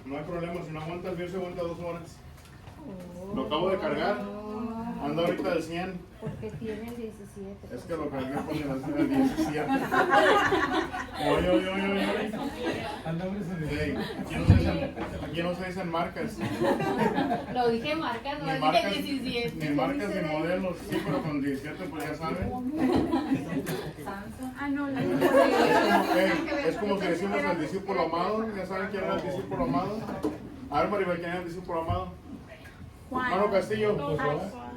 No hay problema, si no aguanta el video se aguanta 2 horas. Lo acabo de cargar. Ando ahorita al 100. Porque tiene el 17. Es que lo cargué con el 17. Oye. Hey, aquí no se dicen marcas. Lo dije marcas, no Ni dije marcas, 17. ni marcas ni modelos. Sí, pero con 17 pues ya saben. Ah, no, la Es como que decimos el discípulo amado. ¿Ya saben quién era el discípulo amado? A ver, Maribel, ¿quién era el discípulo amado? Hermano Castillo.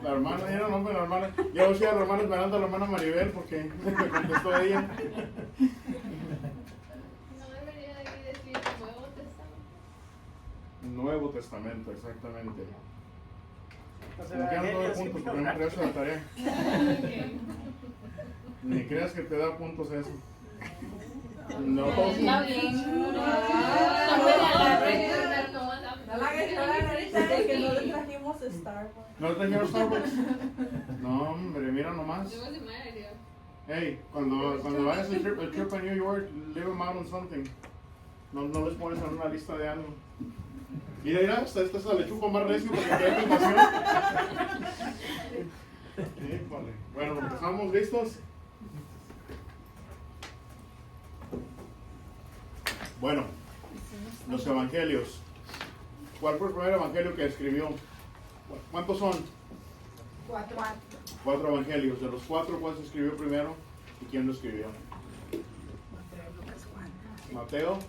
La hermana, era el nombre de la hermana. Yo decía a la hermana Esmeralda, a la hermana Maribel, porque me contestó ella. No debería de decir Nuevo Testamento. Nuevo Testamento, exactamente. Como que no 9 puntos, pero no creas la tarea. Ni creas que te da puntos eso. No, todos. Está bien. No me la agarre. No la agarraron ahorita que no le trajimos Starbucks. ¿No te trajeron Starbucks? No, hombre, mira nomás. It wasn't my idea. Hey, cuando vayas el trip a New York, leave them out on something. No les pones en una lista de algo. Mira, hasta esta se le chupa más recio porque te da tentación. Híjole. Bueno, ¿estamos listos? Bueno, los evangelios. ¿Cuál fue el primer evangelio que escribió? ¿Cuántos son? 4. 4 evangelios. De los 4, ¿cuál se escribió primero? ¿Y quién lo escribió? Mateo.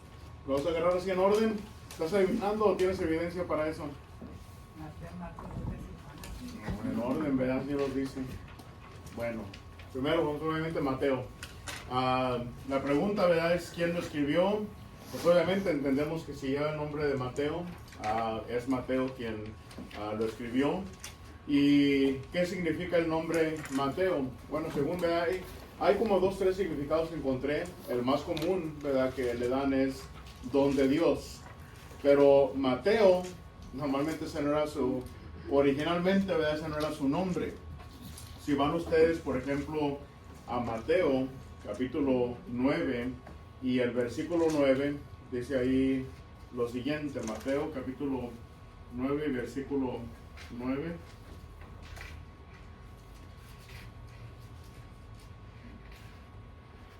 ¿Lo vas a agarrar así en orden? ¿Estás adivinando o tienes evidencia para eso? No, en orden, ¿verdad? Sí los dice. Bueno, primero, obviamente, Mateo. La pregunta, ¿verdad? Es ¿quién lo escribió? Pues obviamente entendemos que si lleva el nombre de Mateo, es Mateo quien lo escribió. ¿Y qué significa el nombre Mateo? Bueno, según, ¿verdad? Hay como 2 o 3 significados que encontré. El más común, ¿verdad?, que le dan es don de Dios. Pero Mateo, normalmente ese no era originalmente, ¿verdad?, ese no era su nombre. Si van ustedes, por ejemplo, a Mateo, capítulo 9, y el versículo 9, dice ahí lo siguiente, Mateo, capítulo 9, versículo 9.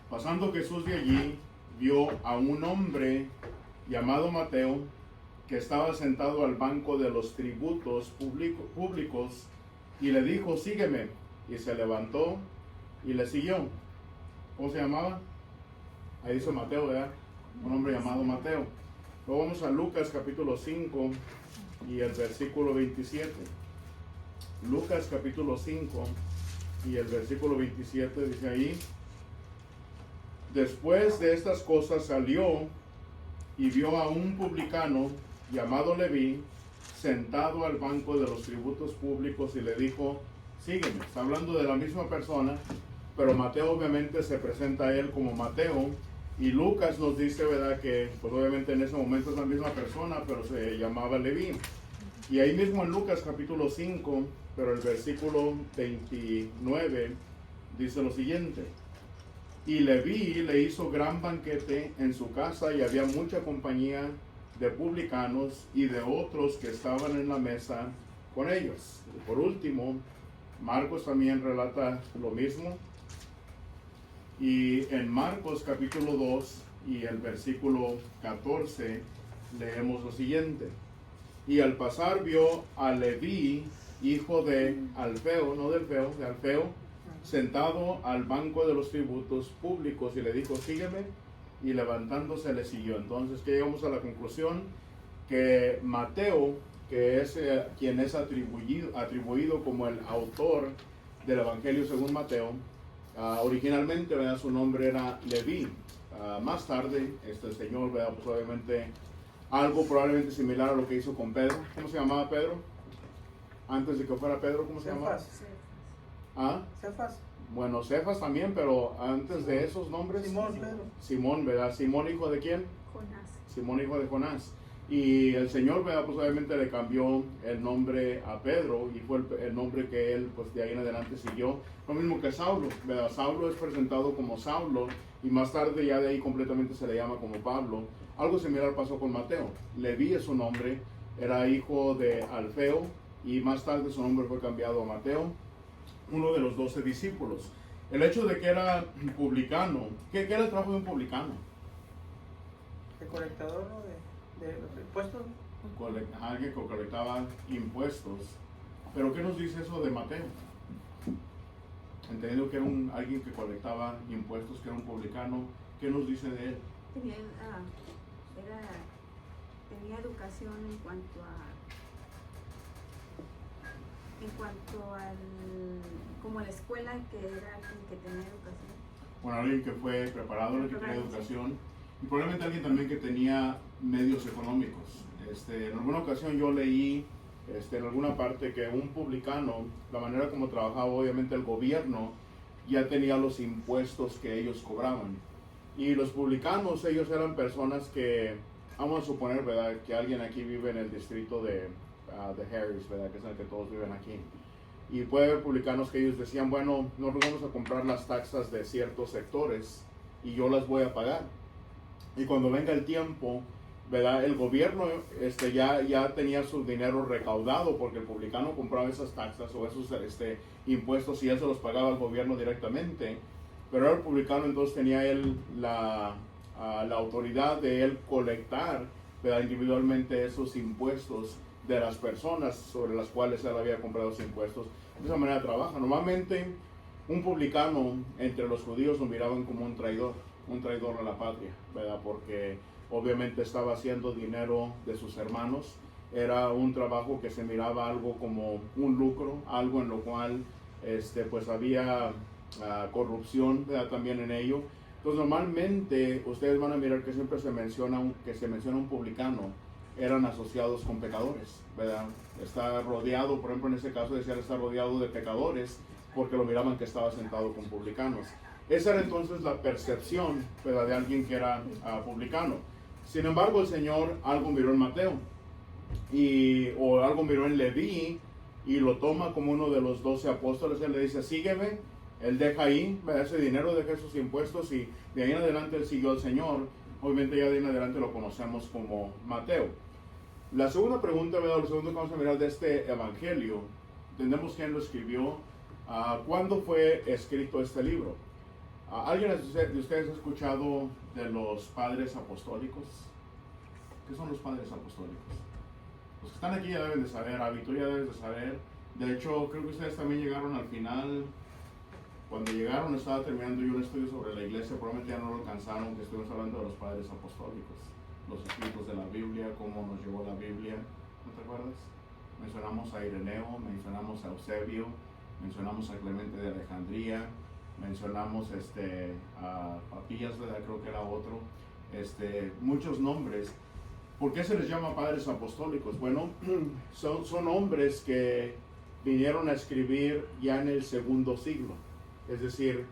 Pasando Jesús de allí, vio a un hombre llamado Mateo, que estaba sentado al banco de los tributos públicos, y le dijo, sígueme, y se levantó y le siguió. ¿Cómo se llamaba? Ahí dice Mateo, ¿verdad? Un hombre llamado Mateo. Luego vamos a Lucas capítulo 5 y el versículo 27. Lucas capítulo 5 y el versículo 27 dice ahí, después de estas cosas salió y vio a un publicano llamado Leví sentado al banco de los tributos públicos y le dijo, sígueme. Está hablando de la misma persona, pero Mateo obviamente se presenta a él como Mateo, y Lucas nos dice, ¿verdad?, que pues obviamente en ese momento es la misma persona, pero se llamaba Leví. Y ahí mismo en Lucas capítulo 5, pero el versículo 29 dice lo siguiente, y Leví le hizo gran banquete en su casa, y había mucha compañía de publicanos y de otros que estaban en la mesa con ellos. Y por último, Marcos también relata lo mismo. Y en Marcos capítulo 2 y el versículo 14 leemos lo siguiente. Y al pasar vio a Leví, hijo de Alfeo, no del Feo, de Alfeo, sentado al banco de los tributos públicos, y le dijo, sígueme, y levantándose le siguió. Entonces, que llegamos a la conclusión que Mateo, que es quien es atribuido como el autor del Evangelio según Mateo, originalmente, ¿verdad?, su nombre era Leví. Más tarde, este señor, ¿verdad?, pues obviamente algo probablemente similar a lo que hizo con Pedro. ¿Cómo se llamaba Pedro? Antes de que fuera Pedro, ¿cómo se llamaba? Cefas. Bueno, Cefas también, pero antes de esos nombres. Simón, Pedro. Simón, ¿verdad? Simón, hijo de quién? Jonás. Simón, hijo de Jonás. Y el Señor, ¿verdad?, pues obviamente le cambió el nombre a Pedro, y fue el nombre que él, pues de ahí en adelante siguió. Lo mismo que Saulo, ¿verdad? Saulo es presentado como Saulo, y más tarde ya de ahí completamente se le llama como Pablo. Algo similar pasó con Mateo. Leví es su nombre, era hijo de Alfeo y más tarde su nombre fue cambiado a Mateo, uno de los 12 discípulos. El hecho de que era publicano, ¿qué era el trabajo de un publicano? Recolectador, ¿no? de los impuestos. Alguien que colectaba impuestos. Pero ¿qué nos dice eso de Mateo? Entendiendo que era alguien que colectaba impuestos, que era un publicano, ¿qué nos dice de él? Tenía educación en cuanto al, como la escuela, que era alguien que tenía educación. Bueno, alguien que fue preparado, alguien que tenía educación, y probablemente alguien también que tenía medios económicos. En alguna ocasión yo leí en alguna parte que un publicano, la manera como trabajaba obviamente el gobierno, ya tenía los impuestos que ellos cobraban. Y los publicanos, ellos eran personas que, vamos a suponer, ¿verdad?, que alguien aquí vive en el distrito de Harris, ¿verdad?, que es el que todos viven aquí. Y puede haber publicanos que ellos decían, bueno, nosotros vamos a comprar las taxas de ciertos sectores y yo las voy a pagar. Y cuando venga el tiempo, ¿verdad?, el gobierno ya tenía su dinero recaudado porque el publicano compraba esas taxas o esos impuestos y él se los pagaba al gobierno directamente. Pero el publicano entonces tenía él la autoridad de él colectar, ¿verdad?, individualmente esos impuestos de las personas sobre las cuales él había comprado esos impuestos. De esa manera trabaja. Normalmente un publicano entre los judíos lo miraban como un traidor a la patria, ¿verdad?, porque obviamente estaba haciendo dinero de sus hermanos. Era un trabajo que se miraba algo como un lucro, algo en lo cual pues había corrupción, ¿verdad?, también en ello. Entonces normalmente ustedes van a mirar que siempre se menciona un publicano, eran asociados con pecadores, ¿verdad? Está rodeado, por ejemplo en ese caso decía, está rodeado de pecadores porque lo miraban que estaba sentado con publicanos. Esa era entonces la percepción, ¿verdad?, de alguien que era publicano. Sin embargo, el Señor algo miró en Mateo o algo miró en Leví y lo toma como uno de los 12 apóstoles. Él le dice, sígueme. Él deja ahí, ¿verdad?, ese dinero, deja esos impuestos y de ahí en adelante él siguió al Señor. Obviamente ya de ahí en adelante lo conocemos como Mateo. La segunda pregunta, ¿verdad?, lo segundo que vamos a mirar de este evangelio, entendemos quién lo escribió. ¿Cuándo fue escrito este libro? ¿Alguien de ustedes ha escuchado de los padres apostólicos? ¿Qué son los padres apostólicos? Los que están aquí ya deben de saber, Víctor ya debes de saber. De hecho, creo que ustedes también llegaron al final. Cuando llegaron estaba terminando yo un estudio sobre la iglesia, probablemente ya no lo alcanzaron, que estuvimos hablando de los padres apostólicos, los escritos de la Biblia, cómo nos llegó la Biblia, ¿no te acuerdas? Mencionamos a Ireneo, mencionamos a Eusebio, mencionamos a Clemente de Alejandría, mencionamos a Papías, ¿verdad?, creo que era otro, muchos nombres. ¿Por qué se les llama padres apostólicos? Bueno, son hombres que vinieron a escribir ya en el segundo siglo. Es decir,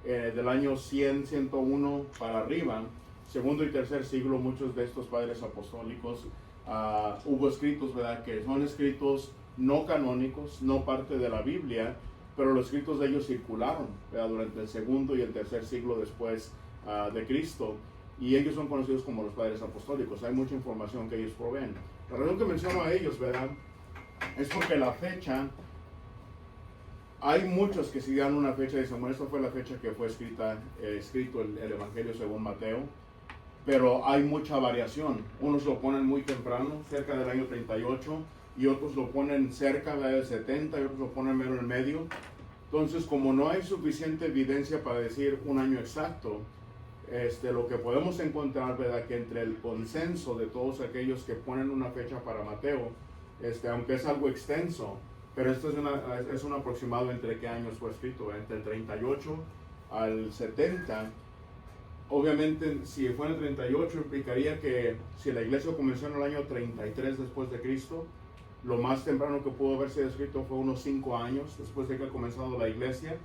del año 100, 101 para arriba, segundo y tercer siglo, muchos de estos padres apostólicos, hubo escritos, ¿verdad?, que son escritos no canónicos, no parte de la Biblia, pero los escritos de ellos circularon, ¿verdad?, durante el segundo y el tercer siglo después de Cristo, y ellos son conocidos como los padres apostólicos. Hay mucha información que ellos proveen. La razón que menciono a ellos, ¿verdad?, es porque la fecha, hay muchos que si dan una fecha y dicen, bueno, esta fue la fecha que fue escrito el Evangelio según Mateo, pero hay mucha variación. Unos lo ponen muy temprano, cerca del año 38, y otros lo ponen cerca del 70, y otros lo ponen mero en medio. Entonces, como no hay suficiente evidencia para decir un año exacto, lo que podemos encontrar, ¿verdad?, que entre el consenso de todos aquellos que ponen una fecha para Mateo, aunque es algo extenso, pero esto es un aproximado entre qué años fue escrito, entre el 38 al 70. Obviamente, si fue en el 38, implicaría que si la iglesia comenzó en el año 33 después de Cristo, lo más temprano que pudo haberse escrito fue unos 5 años después de que ha comenzado la iglesia,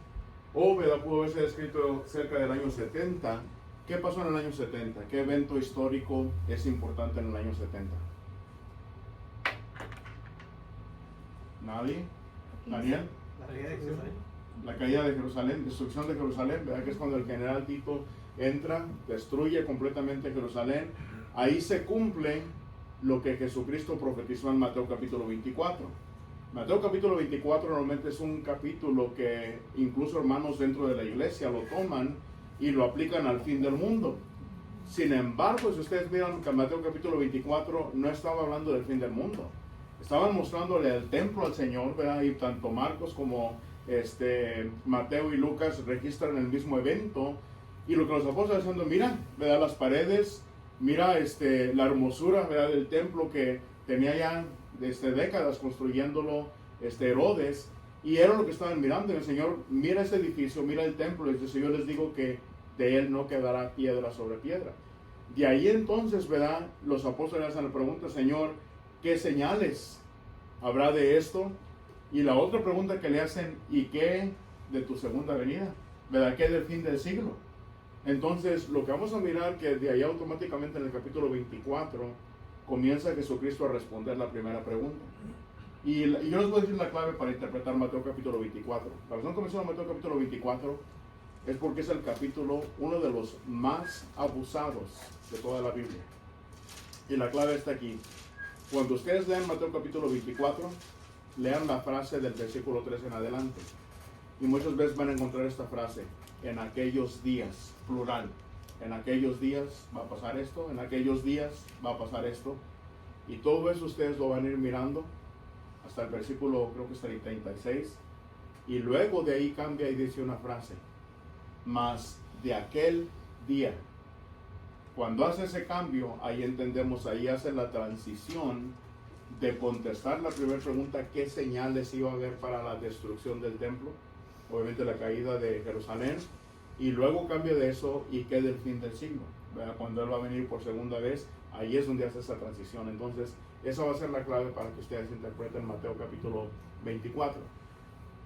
o ¿verdad?, pudo haberse escrito cerca del año 70. ¿Qué pasó en el año 70? ¿Qué evento histórico es importante en el año 70? ¿Nadie? ¿Daniel? La caída de Jerusalén. La caída de Jerusalén, destrucción de Jerusalén, ¿verdad?, que es cuando el general Tito entra, destruye completamente Jerusalén. Ahí se cumple lo que Jesucristo profetizó en Mateo capítulo 24. Mateo capítulo 24 normalmente es un capítulo que incluso hermanos dentro de la iglesia lo toman y lo aplican al fin del mundo. Sin embargo, si ustedes miran Mateo capítulo 24, no estaba hablando del fin del mundo. Estaban mostrándole el templo al Señor, ¿verdad? Y tanto Marcos como Mateo y Lucas registran el mismo evento. Y lo que los apóstoles están diciendo, mira, ¿verdad? Las paredes, mira la hermosura, ¿verdad? Del templo que tenía ya décadas construyéndolo Herodes. Y era lo que estaban mirando. Y el Señor, mira ese edificio, mira el templo. Y dice, yo les digo que de él no quedará piedra sobre piedra. De ahí entonces, ¿verdad? Los apóstoles hacen la pregunta, Señor, ¿qué señales habrá de esto? Y la otra pregunta que le hacen, ¿y qué de tu segunda venida? ¿Verdad? ¿Qué del fin del siglo? Entonces, lo que vamos a mirar que de ahí automáticamente en el capítulo 24 comienza Jesucristo a responder la primera pregunta. Y yo les voy a decir la clave para interpretar Mateo capítulo 24. La razón que menciona Mateo capítulo 24 es porque es el capítulo, uno de los más abusados de toda la Biblia. Y la clave está aquí. Cuando ustedes lean Mateo capítulo 24, lean la frase del versículo 3 en adelante. Y muchas veces van a encontrar esta frase, en aquellos días, plural. En aquellos días va a pasar esto, en aquellos días va a pasar esto. Y todo eso ustedes lo van a ir mirando hasta el versículo, creo que es el 36. Y luego de ahí cambia y dice una frase. Mas de aquel día. Cuando hace ese cambio, ahí entendemos, ahí hace la transición de contestar la primera pregunta, ¿qué señales iba a haber para la destrucción del templo? Obviamente la caída de Jerusalén. Y luego cambia de eso, ¿y qué del fin del siglo? ¿Verdad? Cuando Él va a venir por segunda vez, ahí es donde hace esa transición. Entonces, esa va a ser la clave para que ustedes interpreten Mateo capítulo 24.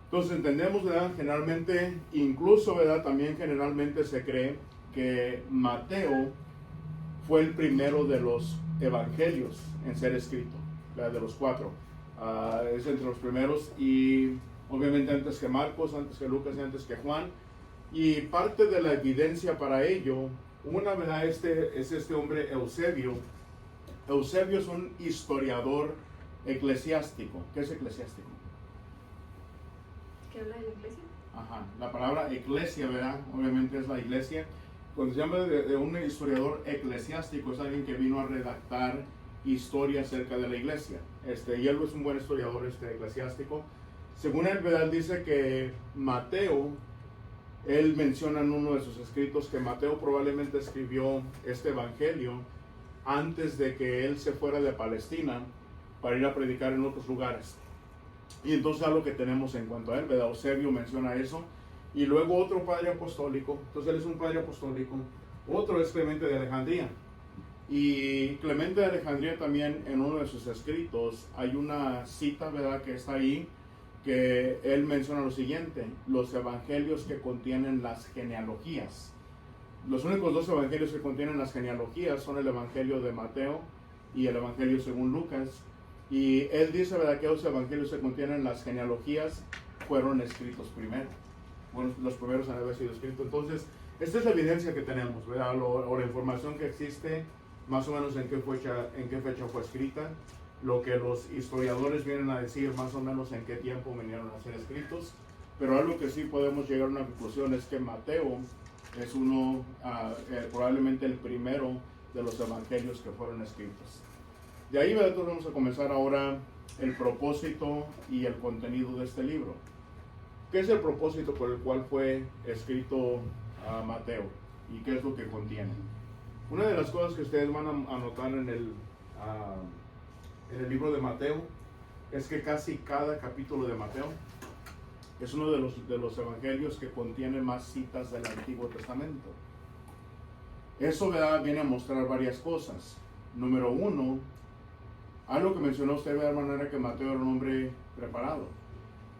Entonces entendemos, ¿verdad? Generalmente, incluso, ¿verdad? También generalmente se cree que Mateo fue el primero de los evangelios en ser escrito, ¿verdad? De los 4. Es entre los primeros y obviamente antes que Marcos, antes que Lucas y antes que Juan. Y parte de la evidencia para ello, una verdad es este hombre Eusebio. Eusebio es un historiador eclesiástico. ¿Qué es eclesiástico? ¿Qué habla de la iglesia? Ajá, la palabra iglesia, ¿verdad? Obviamente es la iglesia. Cuando se llama de un historiador eclesiástico, es alguien que vino a redactar historia acerca de la iglesia. Y él es un buen historiador eclesiástico. Según él, ¿verdad? Dice que Mateo, él menciona en uno de sus escritos que Mateo probablemente escribió este evangelio antes de que él se fuera de Palestina para ir a predicar en otros lugares. Y entonces algo que tenemos en cuanto a él, ¿verdad? Eusebio menciona eso. Y luego otro padre apostólico, entonces él es un padre apostólico. Otro es Clemente de Alejandría. Y Clemente de Alejandría también en uno de sus escritos hay una cita, ¿verdad? Que está ahí, que él menciona lo siguiente: los evangelios que contienen las genealogías. Los únicos dos evangelios que contienen las genealogías son el evangelio de Mateo y el evangelio según Lucas. Y él dice, ¿verdad?, que los evangelios que contienen las genealogías fueron escritos primero. Bueno, los primeros han haber sido escritos. Entonces, esta es la evidencia que tenemos, ¿verdad? O la información que existe, más o menos en qué fecha fue escrita, lo que los historiadores vienen a decir, más o menos en qué tiempo vinieron a ser escritos. Pero algo que sí podemos llegar a una conclusión es que Mateo es probablemente el primero de los evangelios que fueron escritos. De ahí, ¿verdad?, vamos a comenzar ahora el propósito y el contenido de este libro. ¿Qué es el propósito por el cual fue escrito Mateo? ¿Y qué es lo que contiene? Una de las cosas que ustedes van a notar en el libro de Mateo es que casi cada capítulo de Mateo es uno de los evangelios que contiene más citas del Antiguo Testamento. Eso, ¿verdad?, viene a mostrar varias cosas. Número uno, algo que mencionó usted, de manera que Mateo era un hombre preparado,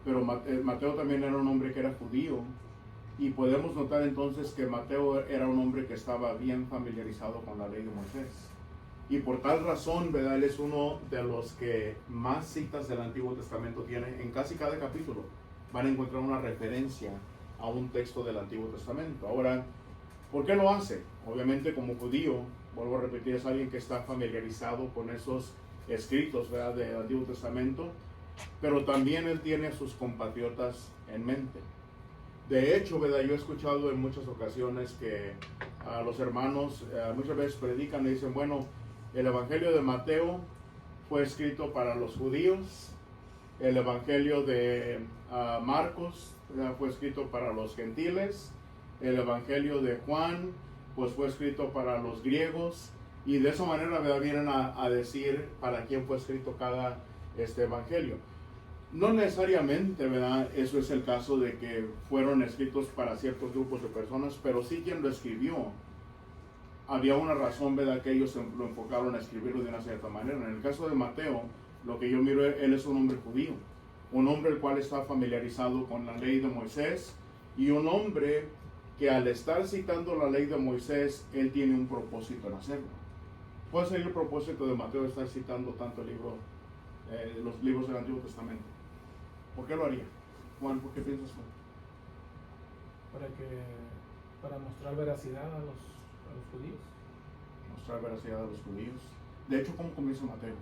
pero Mateo también era un hombre que era judío, y podemos notar entonces que Mateo era un hombre que estaba bien familiarizado con la ley de Moisés, y por tal razón, ¿verdad?, él es uno de los que más citas del Antiguo Testamento tiene. En casi cada capítulo van a encontrar una referencia a un texto del Antiguo Testamento. Ahora, ¿Por qué lo hace? Obviamente como judío, vuelvo a repetir, es alguien que está familiarizado con esos escritos, ¿verdad?, del Antiguo Testamento, pero también él tiene a sus compatriotas en mente. De hecho, ¿verdad?, yo he escuchado en muchas ocasiones que los hermanos muchas veces predican y dicen, bueno, el Evangelio de Mateo fue escrito para los judíos, el Evangelio de Marcos, ¿verdad?, fue escrito para los gentiles, el Evangelio de Juan pues fue escrito para los griegos, y de esa manera, ¿verdad?, vienen a decir para quién fue escrito cada evangelio. No necesariamente, ¿verdad?, eso es el caso de que fueron escritos para ciertos grupos de personas, pero sí quien lo escribió, había una razón, ¿verdad?, que ellos lo enfocaron a escribirlo de una cierta manera. En el caso de Mateo, lo que yo miro, él es un hombre judío, un hombre el cual está familiarizado con la ley de Moisés, y un hombre que al estar citando la ley de Moisés, él tiene un propósito en hacerlo. ¿Cuál sería el propósito de Mateo de estar citando tanto los libros del Antiguo Testamento? ¿Por qué lo haría? Juan, ¿por qué piensas tú? Para mostrar veracidad a los judíos. Mostrar veracidad a los judíos. De hecho, ¿cómo comienza Mateo?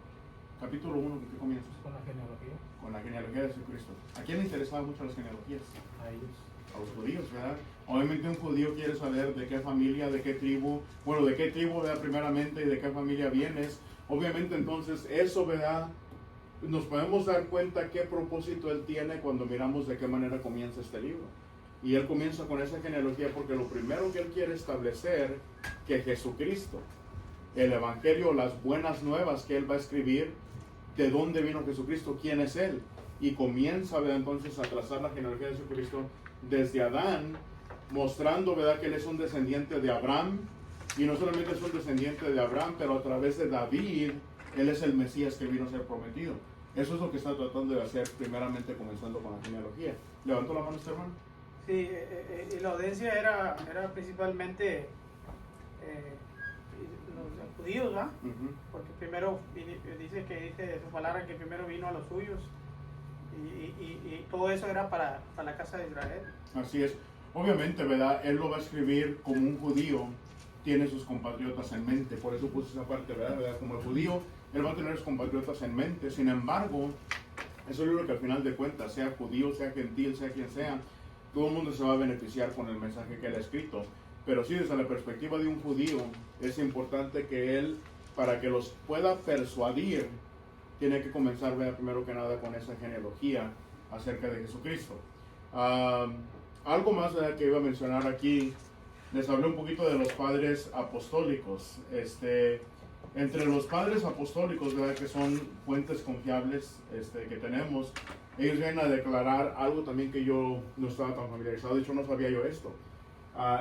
Capítulo 1, ¿con qué comienza? Con la genealogía. Con la genealogía de Jesucristo. ¿A quién le interesaban mucho las genealogías? A ellos. A los judíos, ¿verdad? Obviamente un judío quiere saber de qué familia, de qué tribu, bueno, de qué tribu, ¿verdad?, primeramente, y de qué familia vienes. Obviamente entonces eso, ¿verdad?, nos podemos dar cuenta qué propósito él tiene cuando miramos de qué manera comienza este libro. Y él comienza con esa genealogía porque lo primero que él quiere establecer, que Jesucristo, el Evangelio, las buenas nuevas que él va a escribir, de dónde vino Jesucristo, quién es él. Y comienza, ¿verdad?, entonces a trazar la genealogía de Jesucristo desde Adán, mostrando, ¿verdad?, que él es un descendiente de Abraham, y no solamente es un descendiente de Abraham, pero a través de David, él es el Mesías que vino a ser prometido. Eso es lo que está tratando de hacer primeramente comenzando con la genealogía. ¿Levantó la mano este hermano? Sí, y la audiencia era principalmente los judíos, ¿verdad? Porque primero dice su palabra que primero vino a los suyos, y todo eso era para la casa de Israel. Así es. Obviamente, ¿verdad?, él lo va a escribir como un judío tiene sus compatriotas en mente. Por eso puse esa parte, ¿verdad? Como el judío, él va a tener sus compatriotas en mente. Sin embargo, es un libro que al final de cuentas, sea judío, sea gentil, sea quien sea, todo el mundo se va a beneficiar con el mensaje que él ha escrito. Pero sí, desde la perspectiva de un judío, es importante que él, para que los pueda persuadir, tiene que comenzar, ¿verdad?, primero que nada con esa genealogía acerca de Jesucristo. Algo más, ¿verdad?, que iba a mencionar aquí, les hablé un poquito de los padres apostólicos. Entre los padres apostólicos, ¿verdad?, que son fuentes confiables que tenemos, ellos vienen a declarar algo también que yo no estaba tan familiarizado, de hecho no sabía yo esto.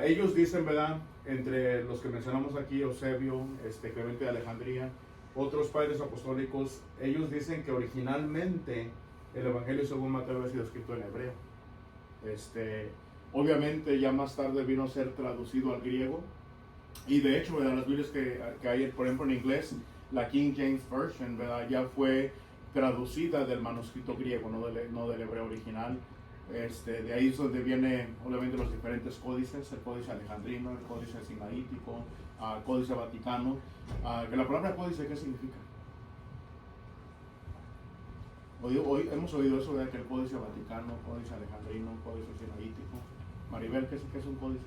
Ellos dicen, ¿verdad?, entre los que mencionamos aquí, Eusebio, Clemente de Alejandría, otros padres apostólicos, ellos dicen que originalmente el Evangelio según Mateo había sido escrito en hebreo. Obviamente ya más tarde vino a ser traducido al griego, y de hecho, ¿verdad?, las Biblias que hay, por ejemplo, en inglés, la King James Version, ¿verdad?, ya fue traducida del manuscrito griego, no del hebreo original. De ahí es donde vienen obviamente los diferentes códices, el códice alejandrino, el códice sinaítico, códice vaticano. Que la palabra códice, ¿qué significa? Hoy hemos oído eso de que el códice vaticano, códice alejandrino, códice sinaítico. Maribel, ¿qué es un códice?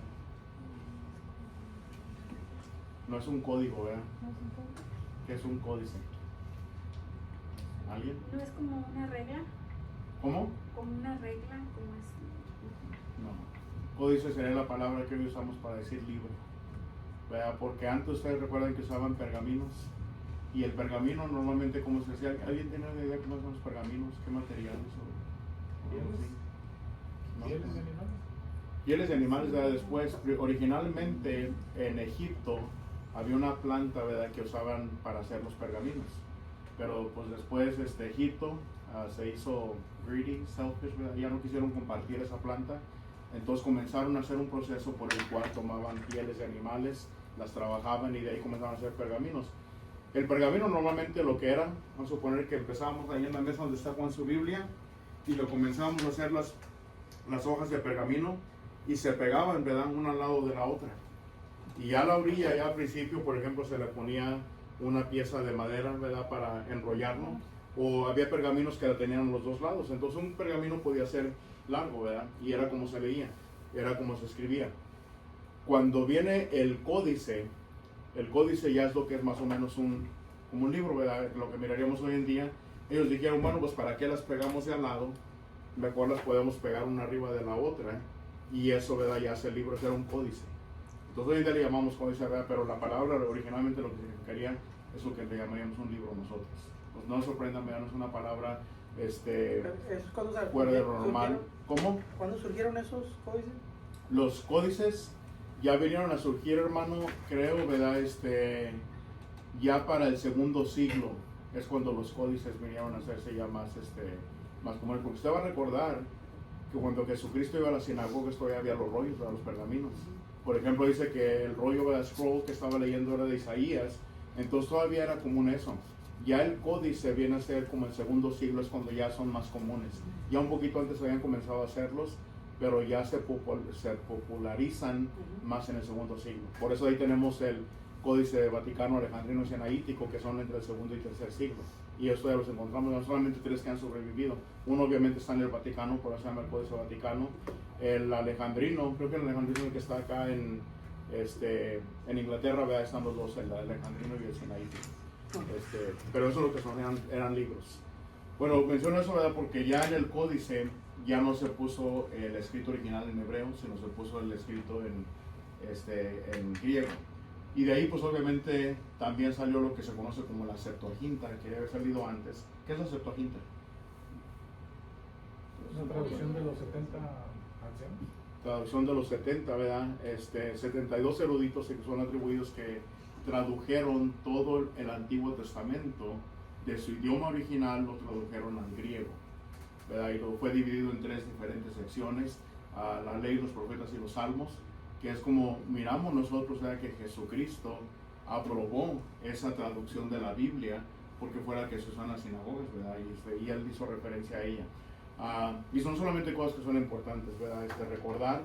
No es un código, ¿verdad? ¿Qué es un códice? ¿Alguien? ¿No es como una regla? ¿Cómo? Como una regla, como es. No. Códice sería la palabra que hoy usamos para decir libro, ¿verdad? Porque antes ustedes recuerdan que usaban pergaminos, y el pergamino normalmente, ¿cómo se hacía? ¿Alguien tiene una idea cómo son los pergaminos? ¿Qué materiales? Pieles de animales. Pieles de animales, ¿verdad? Después, originalmente en Egipto había una planta, ¿verdad?, que usaban para hacer los pergaminos, pero pues después Egipto se hizo greedy, selfish, ¿verdad?, ya no quisieron compartir esa planta, entonces comenzaron a hacer un proceso por el cual tomaban pieles de animales, las trabajaban y de ahí comenzaron a hacer pergaminos. El pergamino normalmente lo que era, vamos a suponer que empezábamos ahí en la mesa donde está Juan su Biblia, y lo comenzábamos a hacer las hojas de pergamino, y se pegaban, ¿verdad?, una al lado de la otra. Y ya a la orilla, ya al principio, por ejemplo, se le ponía una pieza de madera, ¿verdad? Para enrollarlo. O había pergaminos que la tenían los dos lados. Entonces un pergamino podía ser largo, ¿verdad? Y era como se leía, era como se escribía. Cuando viene el códice ya es lo que es más o menos como un libro, ¿verdad? Lo que miraríamos hoy en día. Ellos dijeron, bueno, pues ¿para qué las pegamos de al lado? Mejor las podemos pegar una arriba de la otra. Y eso, ¿verdad? Ya hace el libro, era un códice. Entonces hoy en día le llamamos códice, ¿verdad? Pero la palabra originalmente lo que significaría es lo que le llamaríamos un libro nosotros. Pues no sorprendan, ¿verdad? No es una palabra ¿Eso es cuando fuera de lo normal. ¿Cómo? ¿Cuándo surgieron esos códices? Los códices ya vinieron a surgir, hermano, creo, ¿verdad? Ya para el segundo siglo es cuando los códices vinieron a hacerse ya más comunes. Porque usted va a recordar que cuando Jesucristo iba a la sinagoga todavía había los rollos, ¿verdad? Los pergaminos. Por ejemplo, dice que el rollo de la scroll que estaba leyendo era de Isaías, entonces todavía era común eso. Ya el códice viene a ser como el segundo siglo, es cuando ya son más comunes. Ya un poquito antes habían comenzado a hacerlos, pero ya se popularizan más en el segundo siglo. Por eso ahí tenemos el Códice Vaticano, Alejandrino y Sinaítico, que son entre el segundo y tercer siglo. Y esto ya los encontramos, no solamente 3 que han sobrevivido. Uno obviamente está en el Vaticano, por eso se llama el Códice Vaticano. El Alejandrino, creo que el Alejandrino que está acá en Inglaterra, ¿verdad? Están los dos, el Alejandrino y el Sinaítico. Pero eso es lo que son, eran libros. Bueno, menciono eso, ¿verdad? Porque ya en el códice ya no se puso el escrito original en hebreo, sino se puso el escrito en griego. Y de ahí, pues obviamente, también salió lo que se conoce como la Septuaginta, que debe haber salido antes. ¿Qué es la Septuaginta? Es una traducción de los 70 ancianos. Traducción de los 70, ¿verdad? 72 eruditos que son atribuidos que tradujeron todo el Antiguo Testamento de su idioma original, lo tradujeron al griego, ¿verdad? Y lo fue dividido en 3 diferentes secciones: la ley, los profetas y los salmos, que es como miramos nosotros, ¿verdad? Que Jesucristo aprobó esa traducción de la Biblia porque fuera la que se usó en las sinagogas, ¿verdad? Y él hizo referencia a ella. Y son solamente cosas que son importantes, ¿verdad? Recordar.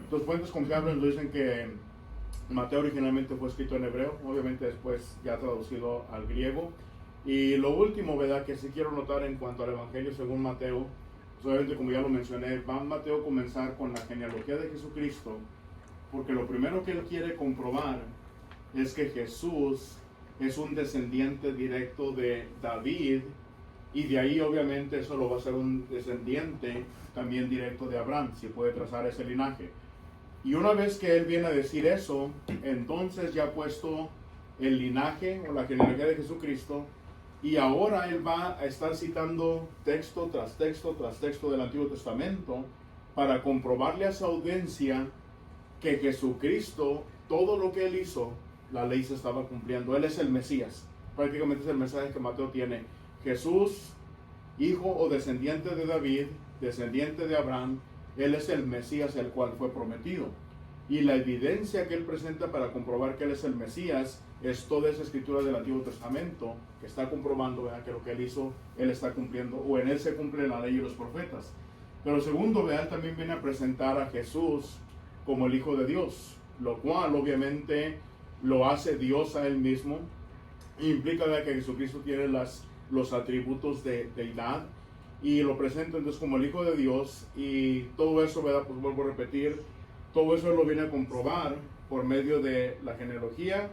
Los fuentes confiables nos dicen que Mateo originalmente fue escrito en hebreo, obviamente después ya traducido al griego. Y lo último, ¿verdad? Que sí quiero notar en cuanto al Evangelio según Mateo, pues obviamente como ya lo mencioné, va Mateo a comenzar con la genealogía de Jesucristo, porque lo primero que él quiere comprobar es que Jesús es un descendiente directo de David, y de ahí obviamente eso lo va a ser un descendiente también directo de Abraham, si puede trazar ese linaje. Y una vez que él viene a decir eso, entonces ya ha puesto el linaje o la genealogía de Jesucristo, y ahora él va a estar citando texto tras texto tras texto del Antiguo Testamento para comprobarle a su audiencia que Jesucristo, todo lo que él hizo, la ley se estaba cumpliendo. Él es el Mesías. Prácticamente es el mensaje que Mateo tiene. Jesús, hijo o descendiente de David, descendiente de Abraham, él es el Mesías, el cual fue prometido. Y la evidencia que él presenta para comprobar que él es el Mesías es toda esa escritura del Antiguo Testamento que está comprobando, ¿verdad? Que lo que él hizo, él está cumpliendo, o en él se cumple la ley y los profetas. Pero segundo, ¿verdad? Él también viene a presentar a Jesús como el Hijo de Dios, lo cual obviamente lo hace Dios a él mismo. Implica, ¿verdad? Que Jesucristo tiene los atributos de deidad, y lo presenta entonces como el Hijo de Dios. Y todo eso, ¿verdad? Pues vuelvo a repetir, todo eso lo viene a comprobar por medio de la genealogía,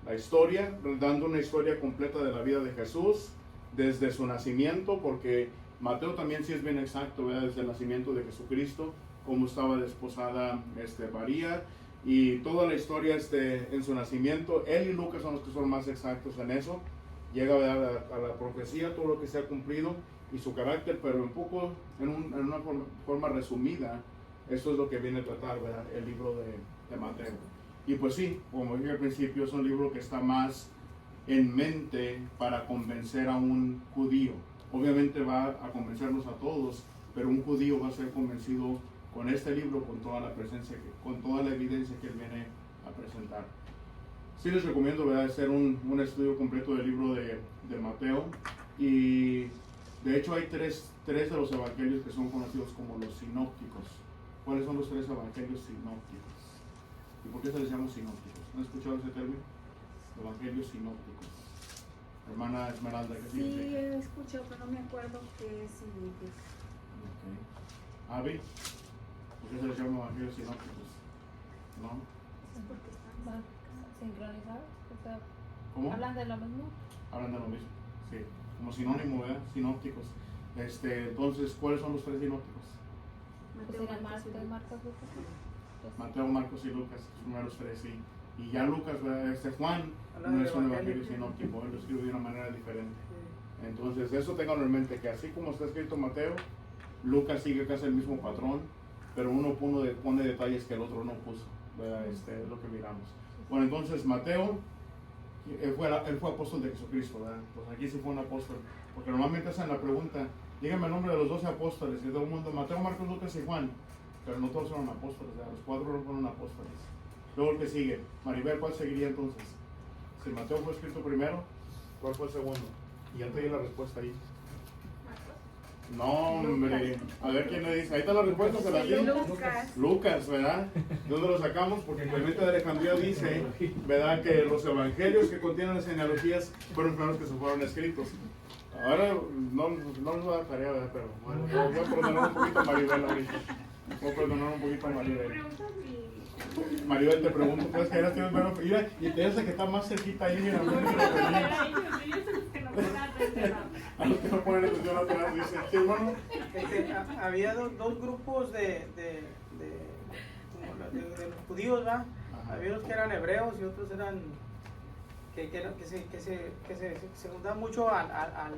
la historia, dando una historia completa de la vida de Jesús desde su nacimiento, porque Mateo también sí es bien exacto, ¿verdad? Desde el nacimiento de Jesucristo, cómo estaba desposada María, y toda la historia en su nacimiento. Él y Lucas son los que son más exactos en eso. Llega, ¿verdad? a la profecía, todo lo que se ha cumplido y su carácter, pero en una forma resumida. Esto es lo que viene a tratar, ¿verdad? El libro de Mateo. Y pues sí, como dije al principio, es un libro que está más en mente para convencer a un judío. Obviamente va a convencernos a todos, pero un judío va a ser convencido con este libro, con toda la presencia, con toda la evidencia que él viene a presentar. Sí les recomiendo, ¿verdad?, hacer un estudio completo del libro de Mateo. Y de hecho hay tres de los evangelios que son conocidos como los sinópticos. ¿Cuáles son los 3 evangelios sinópticos? ¿Y por qué se les llama sinópticos? ¿No han escuchado ese término? Evangelios sinópticos. Hermana Esmeralda, ¿qué Sí, significa? he escuchado, pero no me acuerdo qué significa. Okay. Avi, ¿por qué se les llama evangelios sinópticos? ¿No? Es porque están Van sincronizados, o sea, ¿Cómo? hablan de lo mismo. Hablan de lo mismo, sí. Como sinónimo, ¿verdad? Sinópticos. Entonces, ¿cuáles son los tres sinópticos? Pues era Marcos, Lucas. Pues, Mateo, Marcos y Lucas, los primeros tres, sí. Y ya Lucas, ¿verdad? Juan Habla no del es un evangelio. evangelio sinóptico, él lo escribe de una manera diferente. Entonces, eso tenganlo en mente, que así como está escrito Mateo, Lucas sigue casi el mismo patrón, pero uno pone detalles que el otro no puso, ¿verdad? Es lo que miramos. Bueno, entonces Mateo, él fue apóstol de Jesucristo, ¿verdad? Pues aquí sí fue un apóstol, porque normalmente hacen la pregunta, dígame el nombre de los 12 apóstoles, y todo el mundo, Mateo, Marcos, Lucas y Juan, pero no todos fueron apóstoles, ¿verdad? Los 4 no fueron apóstoles. Luego el que sigue, Maribel, ¿cuál seguiría entonces? Si Mateo fue escrito primero, ¿cuál fue el segundo? Y ya te di la respuesta ahí. No, hombre. A ver quién le dice. Ahí está la respuesta, se la di. Lucas. Lucas, ¿verdad? ¿De dónde lo sacamos? porque Clemente de Alejandría dice, ¿verdad?, que los evangelios que contienen las genealogías fueron los primeros que se fueron escritos. Ahora no nos va a dar tarea, ¿verdad? Pero bueno, voy a perdonar un poquito a Maribel ahorita. Voy a perdonar un poquito a Maribel. Maribel, te pregunto, ¿puedes que tienes menos? Mira, y te dice que está más cerquita ahí, mira, a los que no ponen atención atrás, dicen, sí, hermano. Había dos grupos de los judíos, ¿va? Ajá. Había unos que eran hebreos y otros eran que se juntaban mucho a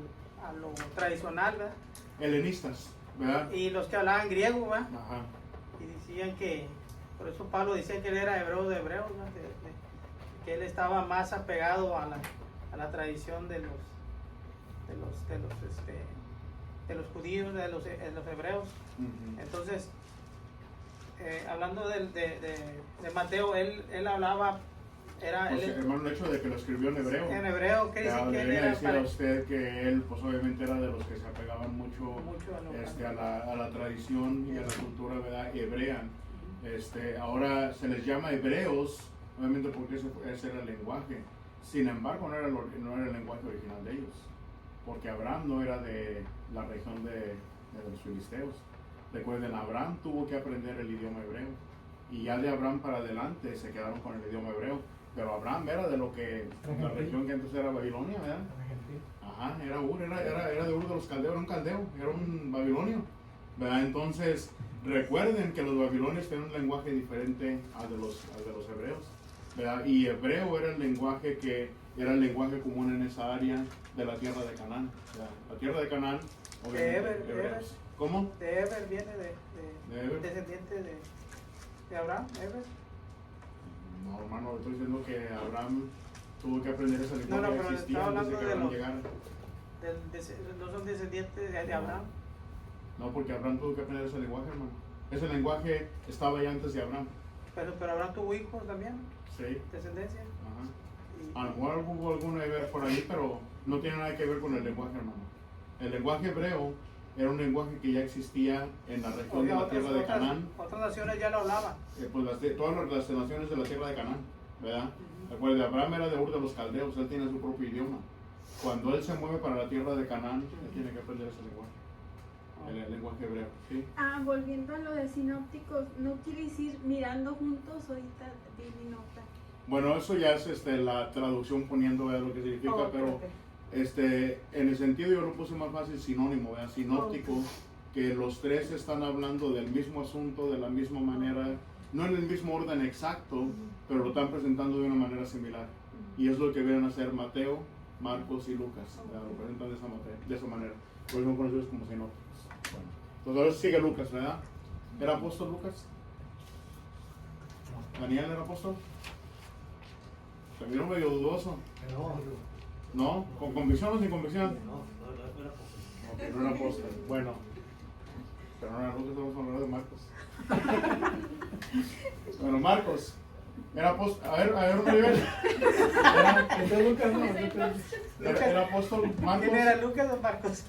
lo tradicional, ¿verdad? Helenistas, ¿verdad? Y los que hablaban griego, ¿va? Ajá. Y decían que, por eso Pablo decía que él era hebreo de hebreos, ¿no? Que él estaba más apegado a la tradición de los judíos, de los hebreos. Ujú. Entonces, hablando de Mateo, él hablaba, Pues, él, hermano, el hecho de que lo escribió en hebreo. en hebreo, que dice Ya, que él debería era decir a usted que él, pues obviamente era de los que se apegaban mucho, a la tradición y a la cultura, ¿verdad?, hebrea. Ahora se les llama hebreos, obviamente porque ese era el lenguaje. Sin embargo, no era el lenguaje original de ellos, porque Abraham no era de la región de los filisteos. Recuerden, Abraham tuvo que aprender el idioma hebreo, y ya de Abraham para adelante se quedaron con el idioma hebreo. Pero Abraham era de lo que la región que antes era Babilonia, ¿verdad? Ajá, era Ur, era de Ur de los caldeos, era un caldeo, era un babilonio, ¿verdad? Entonces, recuerden que los babilonios tenían un lenguaje diferente al de los hebreos, ¿verdad? Y hebreo era el lenguaje común en esa área de la tierra de Canaán, ¿verdad? La tierra de Canaán, obviamente, hebreos. ¿Cómo? de Eber, viene ¿De Eber? descendiente de Abraham, Eber. No, hermano, estoy diciendo que Abraham tuvo que aprender ese lenguaje No, que pero existía estaba antes de que hablando Abraham de llegara. No son descendientes de Abraham. No, porque Abraham tuvo que aprender ese lenguaje, hermano. Ese lenguaje estaba ya antes de Abraham. Pero Abraham tuvo hijos también, Sí. descendencia. Ajá. A lo mejor hubo alguno de ver por ahí, pero no tiene nada que ver con el lenguaje, hermano. El lenguaje hebreo era un lenguaje que ya existía en la región de la tierra de Canaán. Otras naciones ya lo hablaban. Pues todas las naciones de la tierra de Canaán, ¿verdad? Recuerde, Abraham era de Ur de los caldeos, él tiene su propio idioma. Cuando él se mueve para la tierra de Canaán, él tiene que aprender ese lenguaje, el lenguaje hebreo, ¿sí? Volviendo a lo de sinópticos, ¿no quiere decir mirando juntos? Ahorita vi nota. Bueno, eso ya es la traducción poniendo, ¿verdad?, lo que significa, Oh, pero ok. en el sentido yo lo puse más fácil, sinónimo, ¿verdad? Sinóptico, que los tres están hablando del mismo asunto, de la misma manera, no en el mismo orden exacto, pero lo están presentando de una manera similar. Y es lo que vienen a hacer Mateo, Marcos y Lucas, ¿verdad? Lo presentan de esa manera. Por eso son conocidos como sinópticos. Bueno, entonces ahora sigue Lucas, ¿verdad? ¿Era apóstol Lucas? ¿Daniel era apóstol? Se vieron medio dudoso. ¿No? ¿Con convicción o sin convicción? Ok, no era apóstol. Bueno, pero no era Lucas, vamos a hablar de Marcos. Bueno, Marcos. Era apóstol. A ver, un nivel. Era apóstol Marcos. ¿Quién era, Lucas o Marcos?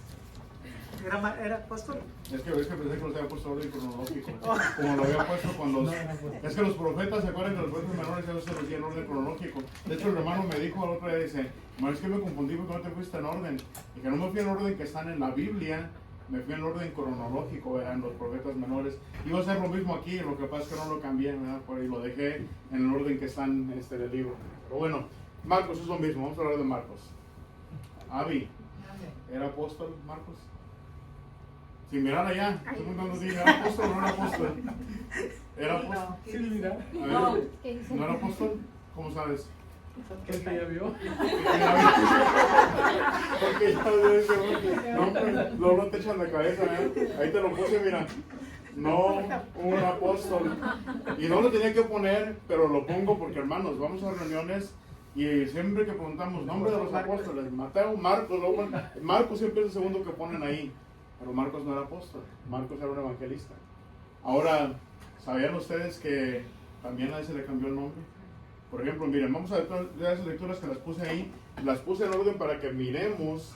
¿Era apóstol? Es que pensé que los había puesto orden cronológico. Como lo había puesto con los... Es que los profetas, ¿se acuerdan que los profetas menores ya no se los di en orden cronológico? De hecho, el hermano me dijo el otro día, dice, es que me confundí porque no te fuiste en orden. Y que no me fui en orden que están en la Biblia, me fui en orden cronológico, ¿verdad? En los profetas menores. Iba a ser lo mismo aquí, lo que pasa es que no lo cambié, ¿verdad? Por ahí lo dejé en el orden que están en el libro. Pero bueno, Marcos es lo mismo, vamos a hablar de Marcos. Avi, ¿era apóstol Marcos? Si miran allá, estoy preguntando si era apóstol o no era apóstol. ¿Era apóstol? Sí, mira. A ver, ¿Qué dice? ¿no era apóstol? ¿Cómo sabes? ¿Qué que ya vio? Porque ya veo ese hombre. No, hombre, no te echan la cabeza, ¿eh? Ahí te lo puse, mira. No, un apóstol. Y no lo tenía que poner, pero lo pongo porque, hermanos, vamos a reuniones y siempre que preguntamos nombre de los apóstoles, Mateo, Marcos, luego, Marcos siempre es el segundo que ponen ahí. Pero Marcos no era apóstol, Marcos era un evangelista. Ahora, ¿sabían ustedes que también a ese le cambió el nombre? Por ejemplo, miren, vamos a ver todas las lecturas que las puse ahí. Las puse en orden para que miremos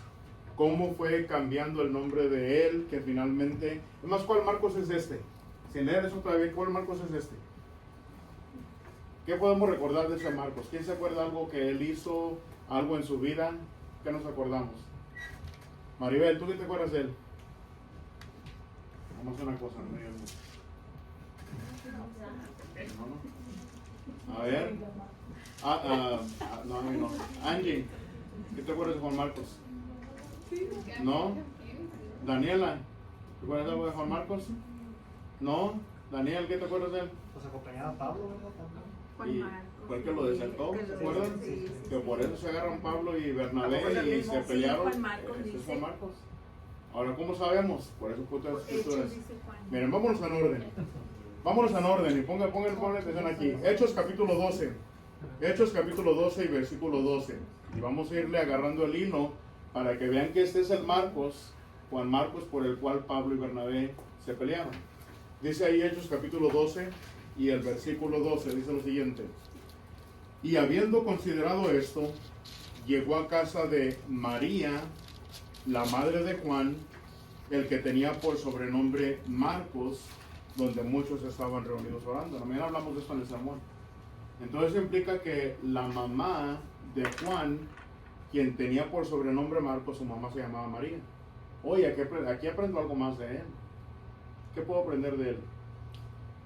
cómo fue cambiando el nombre de él, que finalmente... Es más, ¿cuál Marcos es este? Sin leer eso todavía, ¿cuál Marcos es este? ¿Qué podemos recordar de ese Marcos? ¿Quién se acuerda algo que él hizo, algo en su vida? ¿Qué nos acordamos? Maribel, ¿tú qué te acuerdas de él? Vamos a hacer una cosa, no me digas mucho. No, no. A ver. No. Angie, ¿qué te acuerdas de Juan Marcos? ¿No? Daniela, ¿te acuerdas de algo de Juan Marcos? ¿No? Daniel, ¿qué te acuerdas de él? Pues acompañaba a Pablo, ¿verdad? Y fue el que lo desertó, ¿se acuerdan? Sí. Que por eso se agarran Pablo y Bernabé y se pelearon. Juan Marcos Ese es dice. Juan Marcos. Ahora, ¿cómo sabemos? Por eso puse las escrituras. Hechos, dice Juan. Miren, vámonos en orden. Vámonos en orden y pongan atención aquí. Hechos capítulo 12. Hechos capítulo 12 y versículo 12. Y vamos a irle agarrando el hilo para que vean que este es el Marcos, Juan Marcos, por el cual Pablo y Bernabé se pelearon. Dice ahí Hechos capítulo 12 y el versículo 12, dice lo siguiente. Y habiendo considerado esto, llegó a casa de María, la madre de Juan, el que tenía por sobrenombre Marcos, donde muchos estaban reunidos orando. También hablamos de esto en el sermón. Entonces implica que la mamá de Juan, quien tenía por sobrenombre Marcos, su mamá se llamaba María. Oye, aquí aprendo algo más de él. ¿Qué puedo aprender de él?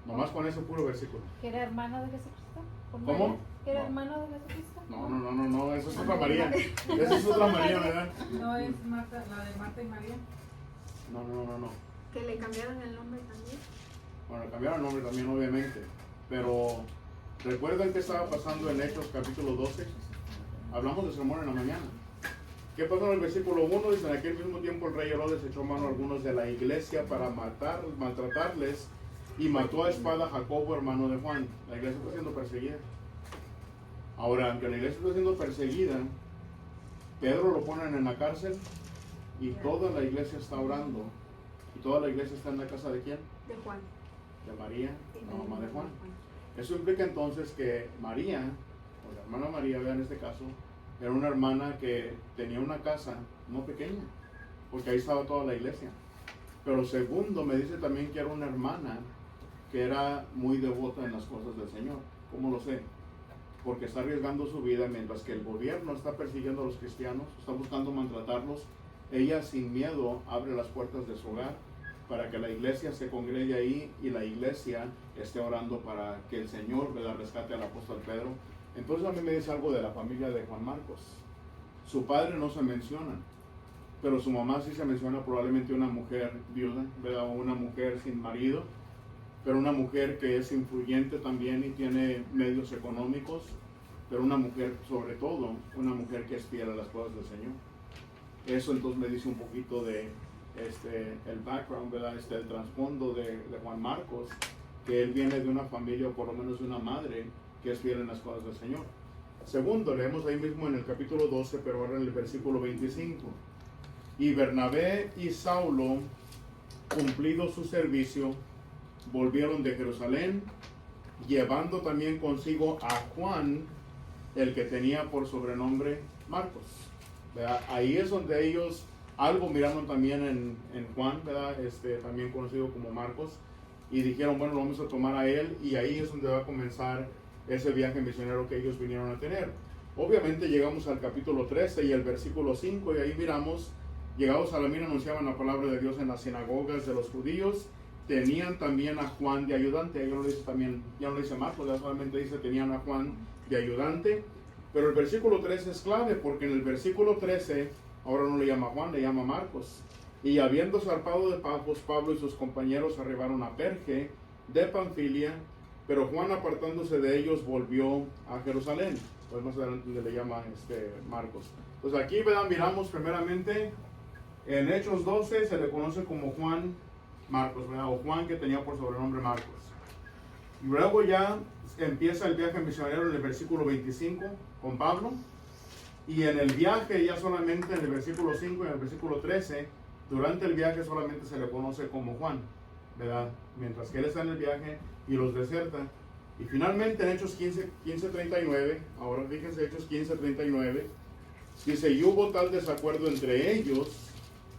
Nomás con ese puro versículo. ¿Que era hermano de Jesucristo? ¿Por ¿Cómo? María? ¿Que era No. hermano de Jesucristo? No, esa es otra María. Esa es otra María, ¿verdad? No es Marta, la de Marta y María. No. Que le cambiaron el nombre también. Bueno, cambiaron el nombre también, obviamente. Pero, ¿recuerdan qué estaba pasando en Hechos capítulo 12? Hablamos de sermón en la mañana. ¿Qué pasó en el versículo 1? Dice, en aquel mismo tiempo el rey Herodes echó mano a algunos de la iglesia para maltratarles y mató a espada a Jacobo, hermano de Juan. La iglesia está siendo perseguida. Ahora, aunque la iglesia está siendo perseguida, Pedro lo ponen en la cárcel y toda la iglesia está orando. ¿Y toda la iglesia está en la casa de quién? De Juan. De María, la mamá de Juan. Eso implica entonces que María, o la hermana María, vean en este caso, era una hermana que tenía una casa no pequeña, porque ahí estaba toda la iglesia. Pero segundo, me dice también que era una hermana que era muy devota en las cosas del Señor. ¿Cómo lo sé? Porque está arriesgando su vida mientras que el gobierno está persiguiendo a los cristianos, está buscando maltratarlos. Ella sin miedo abre las puertas de su hogar para que la iglesia se congregue ahí y la iglesia esté orando para que el Señor le rescate al apóstol Pedro. Entonces a mí me dice algo de la familia de Juan Marcos. Su padre no se menciona, pero su mamá sí se menciona, probablemente una mujer viuda, ¿verdad? O una mujer sin marido, pero una mujer que es influyente también y tiene medios económicos, pero una mujer, sobre todo, una mujer que es fiel a las cosas del Señor. Eso entonces me dice un poquito de el background, ¿verdad? El trasfondo de Juan Marcos, que él viene de una familia, o por lo menos de una madre, que es fiel en las cosas del Señor. Segundo, leemos ahí mismo en el capítulo 12, pero ahora en el versículo 25. Y Bernabé y Saulo, cumplido su servicio, volvieron de Jerusalén, llevando también consigo a Juan, el que tenía por sobrenombre Marcos. ¿Verdad? Ahí es donde ellos algo miraron también en Juan, ¿verdad? También conocido como Marcos, y dijeron, bueno, vamos a tomar a él, y ahí es donde va a comenzar ese viaje misionero que ellos vinieron a tener. Obviamente llegamos al capítulo 13 y el versículo 5, y ahí miramos, llegados a la mina anunciaban la palabra de Dios en las sinagogas de los judíos, tenían también a Juan de ayudante. Ahí no lo dice también, ya no lo dice Marcos, ya solamente dice tenían a Juan de ayudante. Pero el versículo 13 es clave, porque en el versículo 13 ahora no le llama Juan, le llama Marcos. Y habiendo zarpado de Pafos, Pablo y sus compañeros arribaron a Perge de Panfilia, pero Juan, apartándose de ellos, volvió a Jerusalén. Pues más adelante le llama Marcos. Entonces aquí, ¿verdad? Miramos primeramente en Hechos 12 se le conoce como Juan Marcos, ¿verdad? O Juan, que tenía por sobrenombre Marcos. Y luego ya empieza el viaje misionero en el versículo 25 con Pablo. Y en el viaje ya solamente en el versículo 5 y en el versículo 13, durante el viaje solamente se le conoce como Juan, ¿verdad? Mientras que él está en el viaje y los deserta. Y finalmente en Hechos 15:39, ahora fíjense Hechos 15:39, dice, y hubo tal desacuerdo entre ellos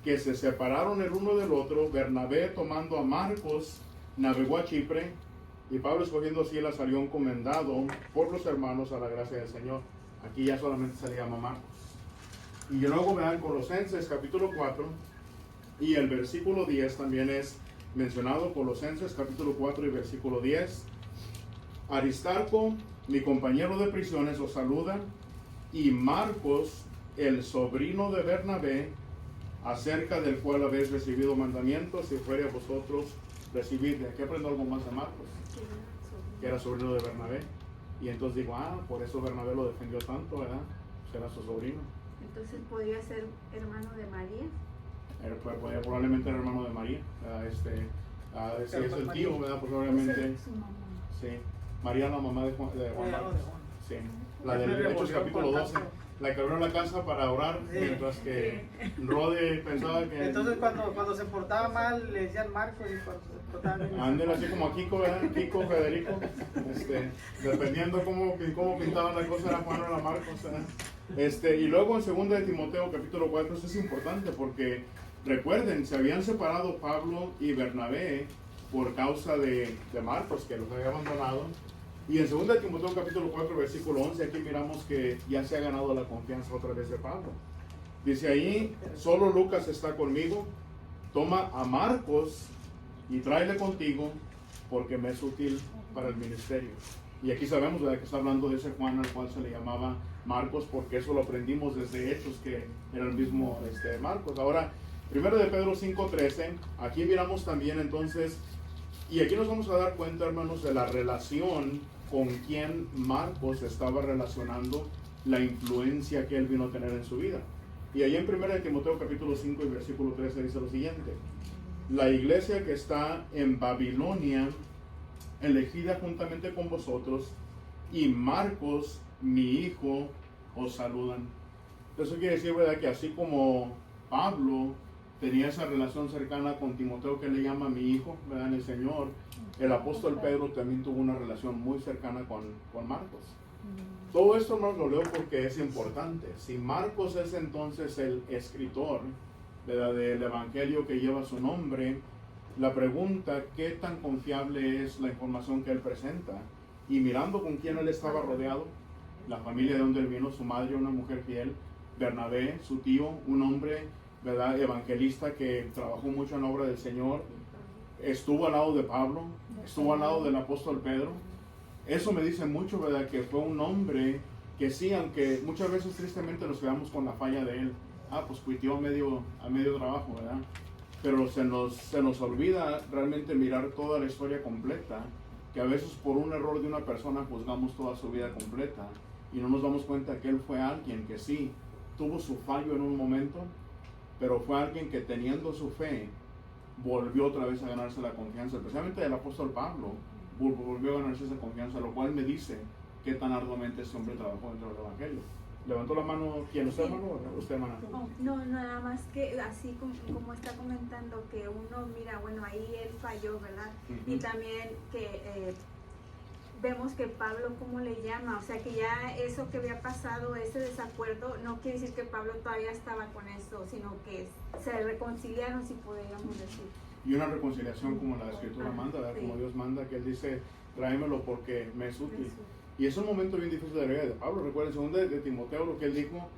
que se separaron el uno del otro. Bernabé, tomando a Marcos, navegó a Chipre, y Pablo, escogiendo Silas, salió encomendado por los hermanos a la gracia del Señor. Aquí ya solamente se le llama Marcos. Y luego vean Colosenses capítulo 4 y el versículo 10 también es mencionado. Colosenses capítulo 4 y versículo 10. Aristarco, mi compañero de prisiones, os saluda, y Marcos, el sobrino de Bernabé, acerca del cual habéis recibido mandamientos, y fuere a vosotros recibid. Aquí aprendo algo más de Marcos, que era sobrino de Bernabé. Y entonces digo, por eso Bernabé lo defendió tanto, ¿verdad? Pues era su sobrino. Entonces podría ser hermano de María. Podría probablemente era hermano de María. Si es el tío, ¿verdad? Pues obviamente. Su mamá. Sí. María, la mamá de Juan Marcos. Sí. La Siempre del le Hechos volvió capítulo con 12. tanto. La que abrió la casa para orar, Sí. mientras que Rode pensaba que... Entonces cuando se portaba mal le decían Marcos, y cuando se portaba bien. Ándale, así como a Kiko, ¿verdad? Kiko, Federico. Dependiendo cómo pintaban la cosa, era Juan o era Marcos, ¿verdad? Y luego en 2 de Timoteo capítulo 4, eso es importante porque recuerden, se habían separado Pablo y Bernabé por causa de Marcos, que los había abandonado. Y en 2 de Timoteo capítulo 4 versículo 11, aquí miramos que ya se ha ganado la confianza otra vez de Pablo. Dice ahí, solo Lucas está conmigo, toma a Marcos y tráele contigo, porque me es útil para el ministerio. Y aquí sabemos, ¿verdad?, que está hablando de ese Juan al cual se le llamaba Marcos, porque eso lo aprendimos desde Hechos, que era el mismo Marcos. Ahora, 1 de Pedro 5:13, aquí miramos también entonces, y aquí nos vamos a dar cuenta, hermanos, de la relación con quien Marcos estaba relacionando, la influencia que él vino a tener en su vida. Y ahí en 1 de Timoteo capítulo 5 y versículo 13 dice lo siguiente: la iglesia que está en Babilonia, elegida juntamente con vosotros, y Marcos, mi hijo, os saludan. Eso quiere decir, ¿verdad?, que así como Pablo tenía esa relación cercana con Timoteo, que le llama mi hijo, ¿verdad?, en el Señor, el apóstol Pedro también tuvo una relación muy cercana con Marcos. Todo esto no lo leo porque es importante. Si Marcos es entonces el escritor, ¿verdad?, del evangelio que lleva su nombre, la pregunta, ¿qué tan confiable es la información que él presenta? Y mirando con quién él estaba rodeado, la familia de donde él vino, su madre, una mujer fiel, Bernabé, su tío, un hombre, ¿verdad?, evangelista que trabajó mucho en la obra del Señor, estuvo al lado de Pablo, estuvo al lado del apóstol Pedro. Eso me dice mucho, ¿verdad?, que fue un hombre que sí, aunque muchas veces tristemente nos quedamos con la falla de él, pues cuitió a medio trabajo, ¿verdad? Pero se nos olvida realmente mirar toda la historia completa, que a veces por un error de una persona juzgamos toda su vida completa y no nos damos cuenta que él fue alguien que sí tuvo su fallo en un momento, pero fue alguien que, teniendo su fe, volvió otra vez a ganarse la confianza, especialmente del apóstol Pablo, volvió a ganarse esa confianza, lo cual me dice qué tan arduamente ese hombre trabajó dentro del evangelio. ¿Levantó la mano quién? ¿Usted, hermano, o usted, hermana? No, nada más que así como está comentando, que uno mira, bueno, ahí él falló, ¿verdad? Y también que vemos que Pablo cómo le llama, o sea que ya eso que había pasado, ese desacuerdo, no quiere decir que Pablo todavía estaba con eso, sino que se reconciliaron, si podríamos decir. Y una reconciliación como la Escritura manda, ¿verdad? Sí. Como Dios manda, que Él dice, tráemelo porque me es útil. Eso. Y es un momento bien difícil de la vida de Pablo. Recuerden, según de Timoteo, lo que él dijo,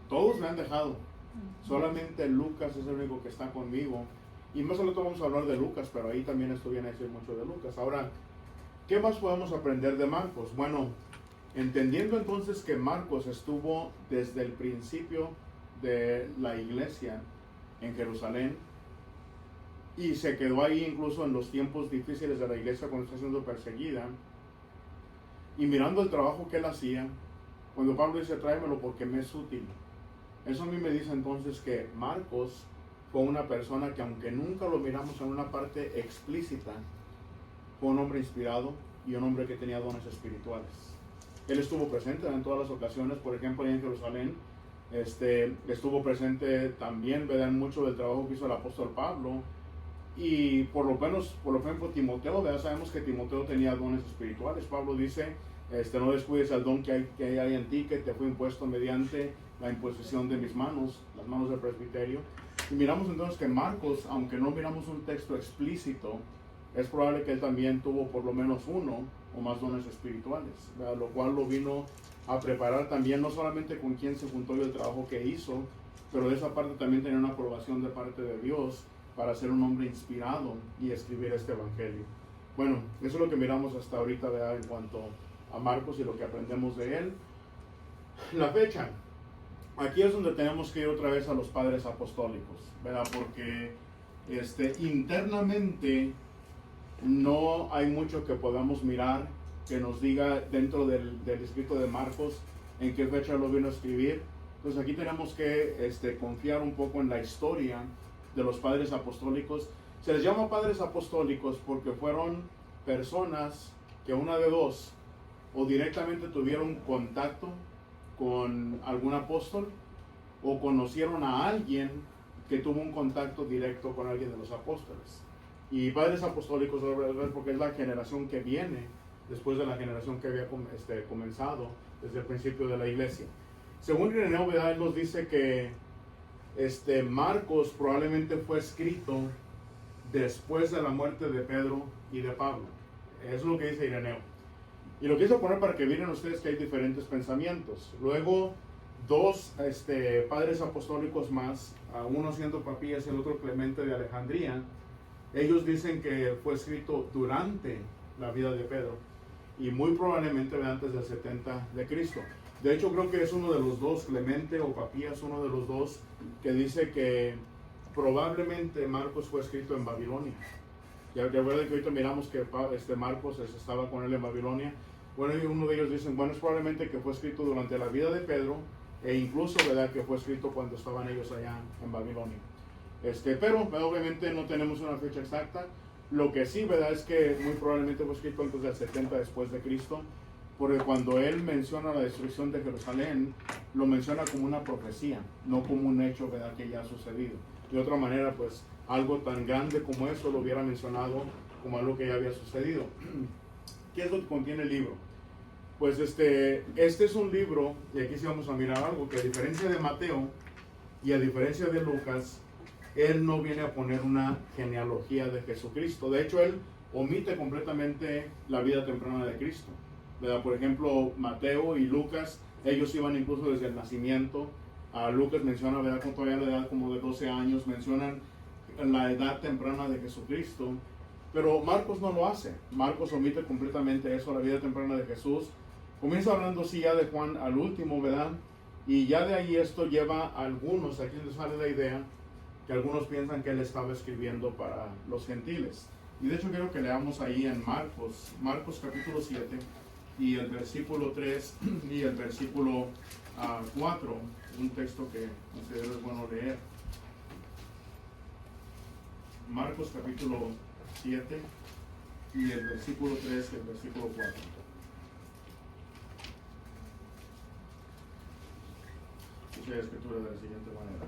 todos me han dejado, solamente Lucas es el único que está conmigo. Y más adelante vamos a hablar de Lucas, pero ahí también esto viene a decir mucho de Lucas. Ahora, ¿qué más podemos aprender de Marcos? Bueno, entendiendo entonces que Marcos estuvo desde el principio de la iglesia en Jerusalén y se quedó ahí incluso en los tiempos difíciles de la iglesia cuando está siendo perseguida, y mirando el trabajo que él hacía, cuando Pablo dice tráemelo porque me es útil, eso a mí me dice entonces que Marcos fue una persona que, aunque nunca lo miramos en una parte explícita, fue un hombre inspirado y un hombre que tenía dones espirituales. Él estuvo presente en todas las ocasiones, por ejemplo en Jerusalén, estuvo presente también, ¿verdad?, en mucho del trabajo que hizo el apóstol Pablo. Y por lo ejemplo Timoteo, ¿verdad? Sabemos que Timoteo tenía dones espirituales. Pablo dice, no descuides el don que hay en ti, que te fue impuesto mediante la imposición de mis manos, las manos del presbiterio. Y miramos entonces que Marcos, aunque no miramos un texto explícito, es probable que él también tuvo por lo menos uno o más dones espirituales, ¿verdad? Lo cual lo vino a preparar también, no solamente con quien se juntó y el trabajo que hizo, pero de esa parte también tenía una aprobación de parte de Dios para ser un hombre inspirado y escribir este evangelio. Bueno, eso es lo que miramos hasta ahorita, ¿verdad?, en cuanto a Marcos y lo que aprendemos de él. La fecha, aquí es donde tenemos que ir otra vez a los padres apostólicos, ¿verdad? Porque internamente no hay mucho que podamos mirar que nos diga dentro del escrito de Marcos en qué fecha lo vino a escribir. Entonces aquí tenemos que confiar un poco en la historia de los padres apostólicos. Se les llama padres apostólicos porque fueron personas que, una de dos, o directamente tuvieron contacto con algún apóstol, o conocieron a alguien que tuvo un contacto directo con alguien de los apóstoles. Y padres apostólicos, porque es la generación que viene después de la generación que había comenzado desde el principio de la iglesia. Según Ireneo, ¿verdad?, él nos dice que Marcos probablemente fue escrito después de la muerte de Pedro y de Pablo. Eso es lo que dice Ireneo. Y lo quiero poner para que miren ustedes que hay diferentes pensamientos. Luego, dos padres apostólicos más, uno siendo Papías y el otro Clemente de Alejandría, ellos dicen que fue escrito durante la vida de Pedro y muy probablemente antes del 70 de Cristo. De hecho, creo que es uno de los dos, Clemente o Papías, uno de los dos, que dice que probablemente Marcos fue escrito en Babilonia. Ya recuerden que ahorita miramos que Marcos estaba con él en Babilonia. Bueno, y uno de ellos dicen, bueno, es probablemente que fue escrito durante la vida de Pedro, e incluso, ¿verdad?, que fue escrito cuando estaban ellos allá en Babilonia. Pero obviamente no tenemos una fecha exacta. Lo que sí, ¿verdad?, es que muy probablemente fue escrito antes del 70 después de Cristo, porque cuando él menciona la destrucción de Jerusalén, lo menciona como una profecía, no como un hecho, ¿verdad?, que ya ha sucedido. De otra manera, pues, algo tan grande como eso lo hubiera mencionado como algo que ya había sucedido. ¿Qué es lo que contiene el libro? Pues este es un libro, y aquí sí vamos a mirar algo, que a diferencia de Mateo y a diferencia de Lucas, él no viene a poner una genealogía de Jesucristo. De hecho, él omite completamente la vida temprana de Cristo, ¿verdad? Por ejemplo, Mateo y Lucas, ellos iban incluso desde el nacimiento. A Lucas menciona, ¿verdad?, con todavía la edad como de 12 años, mencionan la edad temprana de Jesucristo. Pero Marcos no lo hace. Marcos omite completamente eso, la vida temprana de Jesús. Comienza hablando sí ya de Juan al último, ¿verdad? Y ya de ahí esto lleva a algunos, aquí les sale la idea, que algunos piensan que él estaba escribiendo para los gentiles. Y de hecho quiero que leamos ahí en Marcos capítulo 7 y el versículo 3 y el versículo 4, un texto que considero es bueno leer. Marcos capítulo 7 y el versículo 3 y el versículo 4. Dice la escritura de la siguiente manera: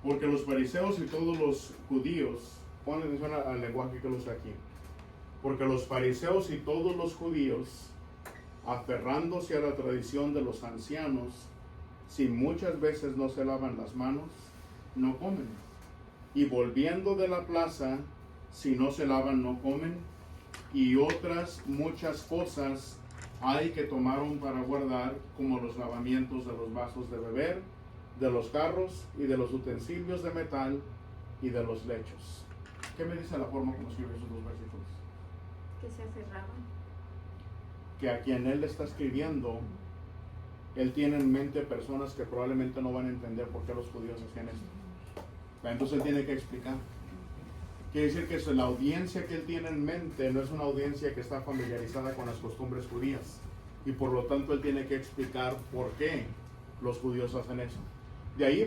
porque los fariseos y todos los judíos, ponle atención al lenguaje que usa aquí, porque los fariseos y todos los judíos, aferrándose a la tradición de los ancianos, si muchas veces no se lavan las manos, no comen. Y volviendo de la plaza, si no se lavan, no comen. Y otras muchas cosas hay que tomaron para guardar, como los lavamientos de los vasos de beber, de los carros y de los utensilios de metal y de los lechos. ¿Qué me dice la forma como escribe esos dos versículos? Que se aferraban. Que a quien él está escribiendo, él tiene en mente personas que probablemente no van a entender por qué los judíos hacían esto. Entonces él tiene que explicar. Quiere decir que la audiencia que él tiene en mente no es una audiencia que está familiarizada con las costumbres judías. Y por lo tanto él tiene que explicar por qué los judíos hacen eso. De ahí,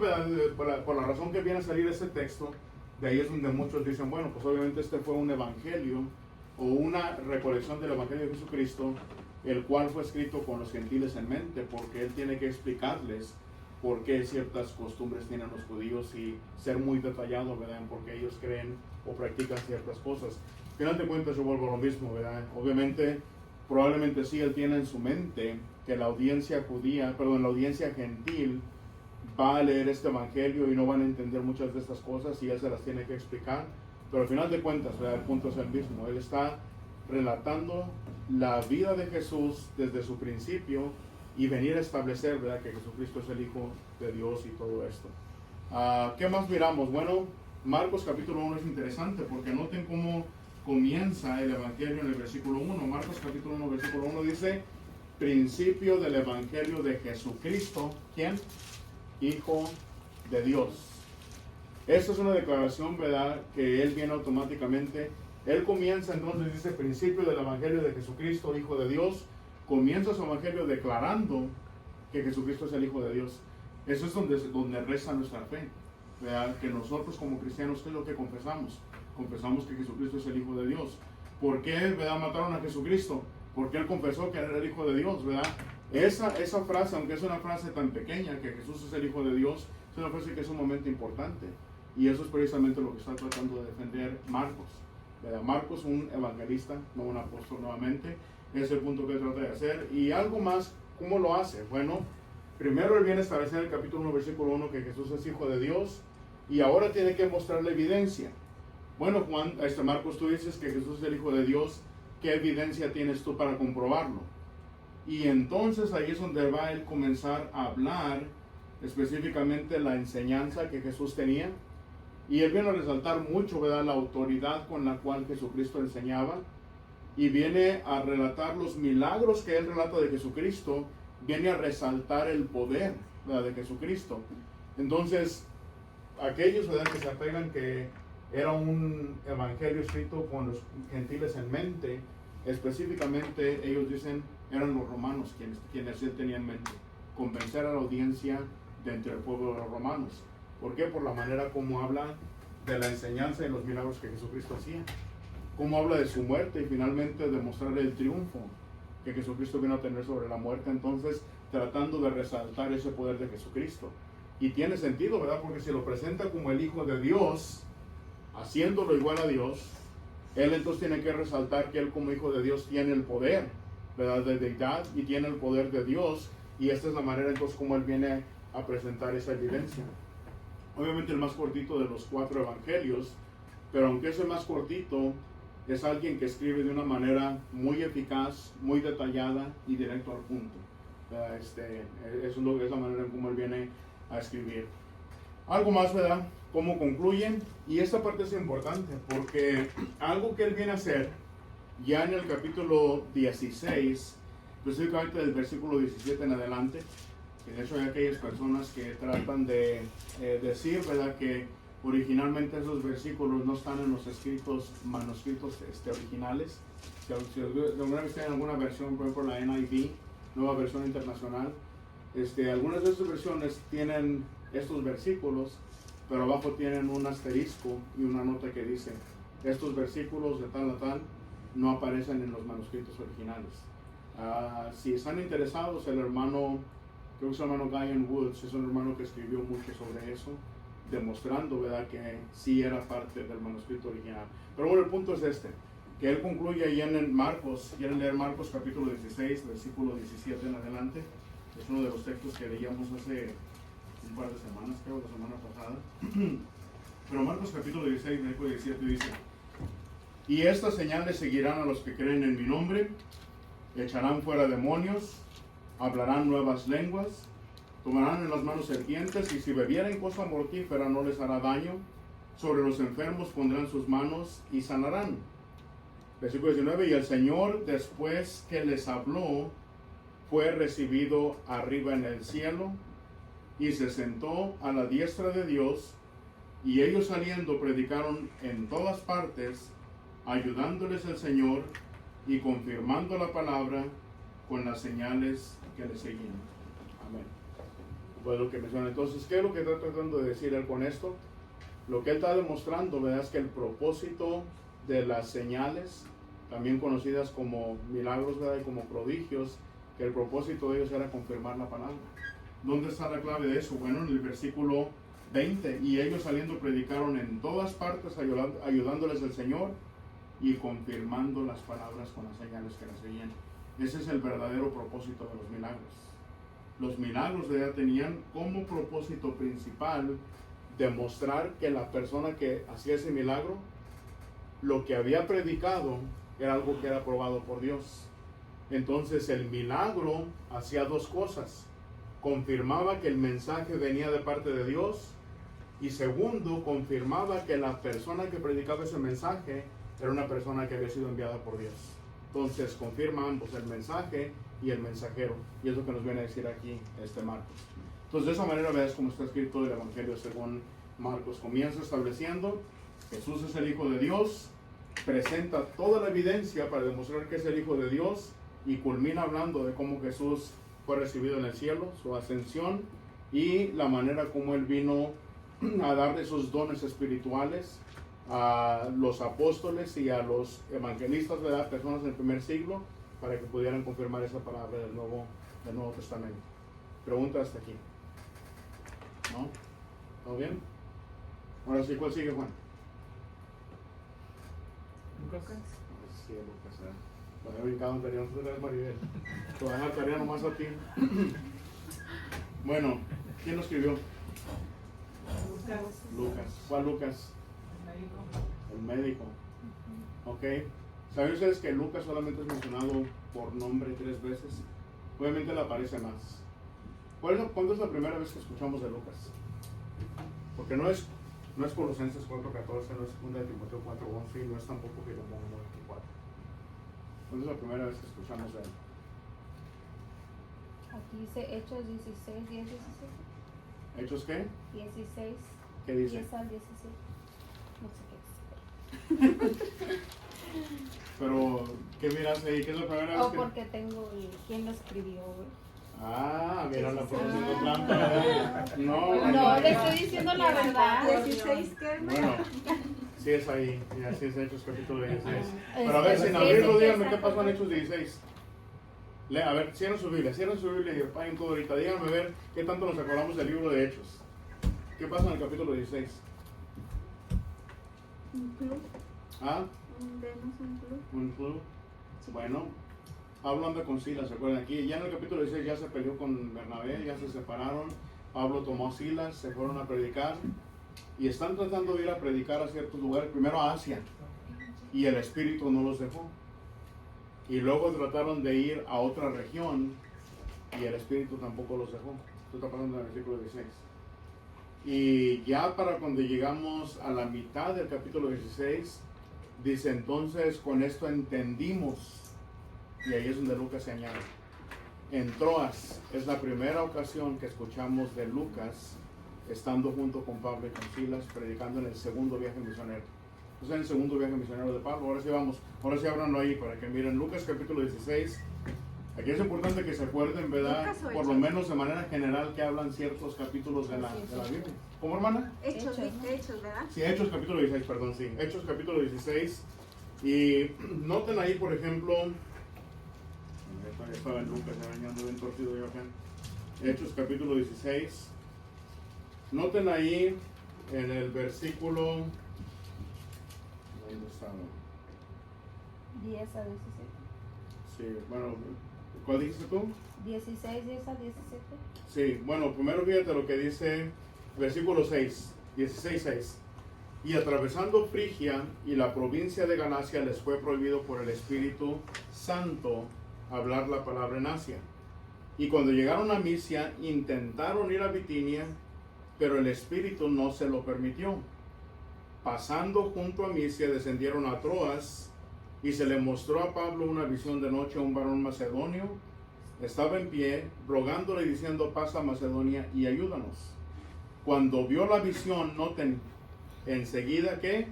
por la razón que viene a salir ese texto, de ahí es donde muchos dicen, bueno, pues obviamente este fue un evangelio o una recolección del evangelio de Jesucristo, el cual fue escrito con los gentiles en mente, porque él tiene que explicarles por qué ciertas costumbres tienen los judíos y ser muy detallado, ¿verdad?, en por qué ellos creen o practican ciertas cosas. Al final de cuentas yo vuelvo a lo mismo, ¿verdad? Obviamente, probablemente sí él tiene en su mente que la audiencia la audiencia gentil va a leer este evangelio y no van a entender muchas de estas cosas y él se las tiene que explicar, pero al final de cuentas, ¿verdad?, el punto es el mismo. Él está relatando la vida de Jesús desde su principio y venir a establecer, ¿verdad?, que Jesucristo es el Hijo de Dios y todo esto. ¿Qué más miramos? Bueno, Marcos capítulo 1 es interesante porque noten cómo comienza el evangelio en el versículo 1. Marcos capítulo 1 versículo 1 dice: principio del evangelio de Jesucristo, ¿quién? Hijo de Dios. Esta es una declaración, ¿verdad?, que él viene automáticamente. Él comienza entonces, dice, principio del evangelio de Jesucristo, Hijo de Dios. Comienza su evangelio declarando que Jesucristo es el Hijo de Dios. Eso es donde resta nuestra fe, ¿verdad? Que nosotros como cristianos, ¿qué es lo que confesamos? Confesamos que Jesucristo es el Hijo de Dios. ¿Por qué, verdad, mataron a Jesucristo? Porque él confesó que era el Hijo de Dios, ¿verdad? Esa frase, aunque es una frase tan pequeña, que Jesús es el Hijo de Dios, es una frase que es sumamente importante. Y eso es precisamente lo que está tratando de defender Marcos, ¿verdad? Marcos, un evangelista, no un apóstol nuevamente, es el punto que él trata de hacer. Y algo más, ¿cómo lo hace? Bueno, primero él viene a establecer en el capítulo 1, versículo 1, que Jesús es Hijo de Dios, y ahora tiene que mostrar la evidencia. Bueno, Marcos, tú dices que Jesús es el Hijo de Dios, ¿qué evidencia tienes tú para comprobarlo? Y entonces ahí es donde va a él comenzar a hablar específicamente la enseñanza que Jesús tenía. Y él viene a resaltar mucho, ¿verdad?, la autoridad con la cual Jesucristo enseñaba. Y viene a relatar los milagros que él relata de Jesucristo. Viene a resaltar el poder, ¿verdad?, de Jesucristo. Entonces, aquellos, ¿verdad?, que se apegan que era un evangelio escrito con los gentiles en mente, específicamente ellos dicen eran los romanos quienes él tenía en mente, convencer a la audiencia de entre el pueblo de los romanos. ¿Por qué? Por la manera como habla de la enseñanza y los milagros que Jesucristo hacía, cómo habla de su muerte y finalmente de mostrar el triunfo que Jesucristo vino a tener sobre la muerte, entonces tratando de resaltar ese poder de Jesucristo. Y tiene sentido, ¿verdad?, porque si lo presenta como el Hijo de Dios, haciéndolo igual a Dios, él entonces tiene que resaltar que él como Hijo de Dios tiene el poder, ¿verdad?, de deidad, y tiene el poder de Dios, y esta es la manera entonces como él viene a presentar esa evidencia. Obviamente el más cortito de los 4 evangelios, pero aunque es el más cortito, es alguien que escribe de una manera muy eficaz, muy detallada y directo al punto. Es la manera en cómo él viene a escribir. Algo más, ¿verdad?, cómo concluye. Y esta parte es importante porque algo que él viene a hacer ya en el capítulo 16, específicamente del versículo 17 en adelante, que de hecho hay aquellas personas que tratan de decir, ¿verdad?, que originalmente esos versículos no están en los manuscritos originales. Si alguna vez tienen alguna versión, por ejemplo la NIV, Nueva Versión Internacional, algunas de estas versiones tienen estos versículos, pero abajo tienen un asterisco y una nota que dice: estos versículos de tal a tal no aparecen en los manuscritos originales. Si están interesados, el hermano, creo que es el hermano Guyan Woods, es un hermano que escribió mucho sobre eso, demostrando, ¿verdad?, que sí era parte del manuscrito original. Pero bueno, el punto es que él concluye ahí en el Marcos. Quieren leer Marcos capítulo 16, versículo 17 en adelante. Es uno de los textos que leíamos hace un par de semanas, creo, la semana pasada. Pero Marcos capítulo 16, versículo 17 dice: y estas señales seguirán a los que creen en mi nombre, echarán fuera demonios, hablarán nuevas lenguas, tomarán en las manos serpientes, y si bebieren cosa mortífera no les hará daño, sobre los enfermos pondrán sus manos y sanarán. Versículo 19: y el Señor, después que les habló, fue recibido arriba en el cielo, y se sentó a la diestra de Dios, y ellos saliendo predicaron en todas partes, ayudándoles el Señor y confirmando la palabra con las señales que le seguían. Amén. Pues lo que menciona entonces, ¿qué es lo que está tratando de decir él con esto? Lo que él está demostrando, ¿verdad?, es que el propósito de las señales, también conocidas como milagros, ¿verdad?, y como prodigios, que el propósito de ellos era confirmar la palabra. ¿Dónde está la clave de eso? Bueno, en el versículo 20: y ellos saliendo predicaron en todas partes, ayudándoles el Señor y confirmando las palabras con las señales que las seguían. Ese es el verdadero propósito de los milagros. Los milagros de ella tenían como propósito principal demostrar que la persona que hacía ese milagro, lo que había predicado era algo que era aprobado por Dios. Entonces el milagro hacía dos cosas: confirmaba que el mensaje venía de parte de Dios, y segundo, confirmaba que la persona que predicaba ese mensaje era una persona que había sido enviada por Dios. Entonces confirma ambos, el mensaje y el mensajero, y es lo que nos viene a decir aquí Marcos. Entonces de esa manera ves cómo está escrito el Evangelio según Marcos. Comienza estableciendo: Jesús es el Hijo de Dios, presenta toda la evidencia para demostrar que es el Hijo de Dios, y culmina hablando de cómo Jesús fue recibido en el cielo, su ascensión, y la manera como él vino a dar esos dones espirituales a los apóstoles y a los evangelistas, ¿verdad?, personas del primer siglo, para que pudieran confirmar esa palabra del Nuevo Testamento. Pregunta hasta aquí. ¿No? ¿Todo bien? Ahora sí, ¿cuál sigue, Juan? Lucas. Sí, Lucas. Lo había brincado anterior, tú eres Maribel. Te voy a dejar tarea nomás a ti. Bueno, ¿quién lo escribió? Lucas. ¿Cuál Lucas? El médico. Ok. ¿Saben ustedes que Lucas solamente es mencionado por nombre 3 veces? Obviamente le aparece más. ¿Cuándo es la primera vez que escuchamos de Lucas? Porque no es Colosenses 4:14, no es 2 Timoteo 4:11, y no es tampoco Filemón 1:24. ¿Cuándo es la primera vez que escuchamos de él? Aquí dice Hechos 16, 10, 17. ¿Hechos qué? 16. ¿Qué dice? 10 al 17. No sé qué Pero, ¿qué miras ahí? ¿Qué es la primera es. vez O que...? porque tengo quién lo escribió, güey. Ah, mira, la produciendo Ah. trampa, ¿verdad? No, No, le estoy diciendo la verdad. 16, ¿qué, hermano? Bueno, sí es ahí, y así es Hechos capítulo 16. Ah, Pero a ver, sin abrirlo, sí, díganme qué exacto. pasó en Hechos 16. A ver, cierren su Biblia y apaguen todo ahorita. Díganme a ver qué tanto nos acordamos del libro de Hechos. ¿Qué pasa en el capítulo 16? Un club, ¿Ah? vemos un club. Un club. Bueno, Pablo anda con Silas, ¿se acuerdan? Aquí ya en el capítulo 16 ya se peleó con Bernabé, ya se separaron. Pablo tomó a Silas, se fueron a predicar, y están tratando de ir a predicar a ciertos lugares, primero a Asia, y el Espíritu no los dejó. Y luego trataron de ir a otra región, y el Espíritu tampoco los dejó. Esto está pasando en el versículo 16. Y ya para cuando llegamos a la mitad del capítulo 16, dice: entonces con esto entendimos. Y ahí es donde Lucas se añade. En Troas es la primera ocasión que escuchamos de Lucas estando junto con Pablo y con Silas predicando en el segundo viaje misionero. Entonces, en el segundo viaje misionero de Pablo. Ahora sí vamos, ahora sí ábranlo ahí para que miren Lucas capítulo 16. Aquí es importante que se acuerden, ¿verdad? Lucas o Por lo menos de manera general que hablan ciertos capítulos de la Biblia. ¿Cómo, hermana? Hechos, Hechos, ¿verdad? Sí, Hechos capítulo 16, perdón, sí. Hechos capítulo 16. Y noten ahí, por ejemplo, ya estaba en Lucas, ya venía bien torcido yo acá. Hechos capítulo 16. Noten ahí en el versículo, ¿dónde estaba? 10 a 17. Sí, bueno, ¿cuál dijiste tú? 16, 10 a 17. Sí, bueno, primero fíjate lo que dice versículo 6, 16, 6. Y atravesando Frigia y la provincia de Galacia les fue prohibido por el Espíritu Santo hablar la palabra en Asia. Y cuando llegaron a Misia intentaron ir a Bitinia, pero el Espíritu no se lo permitió. Pasando junto a Misia descendieron a Troas y se le mostró a Pablo una visión de noche a un varón macedonio. Estaba en pie, rogándole y diciendo: pasa a Macedonia y ayúdanos. Cuando vio la visión, noten, enseguida que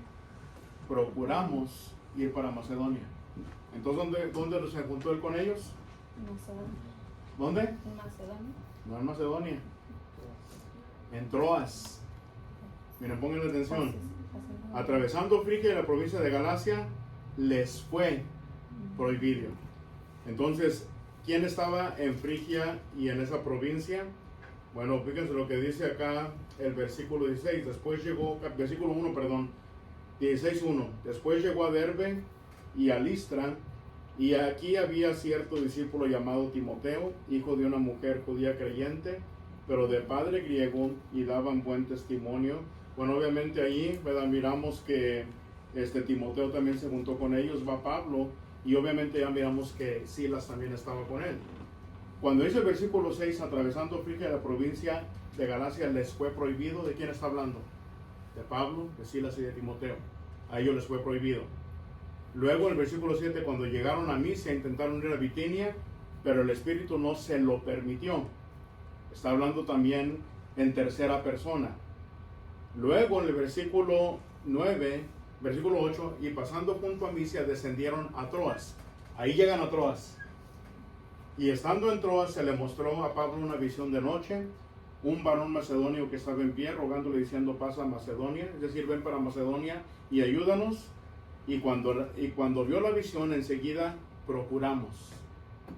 procuramos ir para Macedonia. Entonces, ¿dónde se juntó él con ellos? Macedonia. ¿Dónde? En Macedonia. No en Macedonia, en Troas. Miren, pongan atención. Atravesando Frigia y la provincia de Galacia, les fue prohibido. Entonces, ¿quién estaba en Frigia y en esa provincia? Bueno, fíjense lo que dice acá el versículo 16. Después llegó, versículo 1, perdón, 16:1. Después llegó a Derbe y a Listra, y aquí había cierto discípulo llamado Timoteo, hijo de una mujer judía creyente, pero de padre griego, y daban buen testimonio. Bueno, obviamente ahí, ¿verdad?, miramos que Timoteo también se juntó con ellos, va Pablo, y obviamente ya miramos que Silas también estaba con él. Cuando dice el versículo 6, atravesando Frigia de la provincia de Galacia les fue prohibido, ¿de quién está hablando? De Pablo, de Silas y de Timoteo. A ellos les fue prohibido. Luego en el versículo 7, cuando llegaron a Misia intentaron ir a Bitinia, pero el Espíritu no se lo permitió. Está hablando también en tercera persona. Luego en el versículo 9, versículo 8, y pasando junto a Misia descendieron a Troas. Ahí llegan a Troas. Y estando en Troas se le mostró a Pablo una visión de noche, un varón macedonio que estaba en pie rogándole diciendo: pasa a Macedonia, es decir, ven para Macedonia y ayúdanos. Y cuando vio la visión, enseguida procuramos.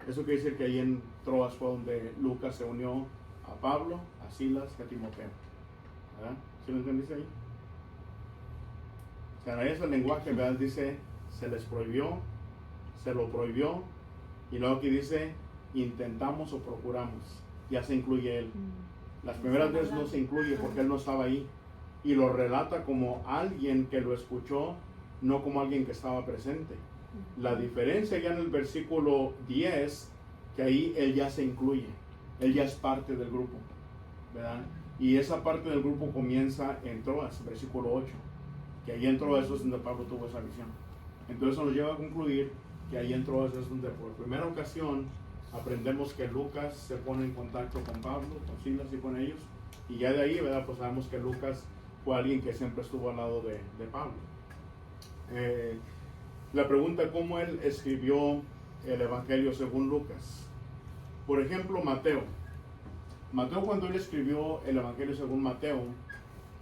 Eso quiere decir que ahí en Troas fue donde Lucas se unió a Pablo, a Silas y a Timoteo. ¿Verdad? ¿Sí lo entendiste ahí? O sea, ahí es el lenguaje, ¿verdad? Dice, se les prohibió, se lo prohibió, y luego aquí dice, intentamos o procuramos. Ya se incluye él. Las primeras veces no se incluye porque él no estaba ahí. Y lo relata como alguien que lo escuchó, no como alguien que estaba presente. La diferencia ya en el versículo 10, que ahí él ya se incluye. Él ya es parte del grupo, ¿verdad? Y esa parte del grupo comienza en Troas, versículo 8. Que ahí en Troas es donde Pablo tuvo esa visión. Entonces eso nos lleva a concluir que ahí en Troas es donde por primera ocasión aprendemos que Lucas se pone en contacto con Pablo, con Silas y con ellos. Y ya de ahí, ¿verdad?, pues sabemos que Lucas fue alguien que siempre estuvo al lado de Pablo. La pregunta, ¿cómo él escribió el Evangelio según Lucas? Por ejemplo, Mateo, cuando él escribió el Evangelio según Mateo,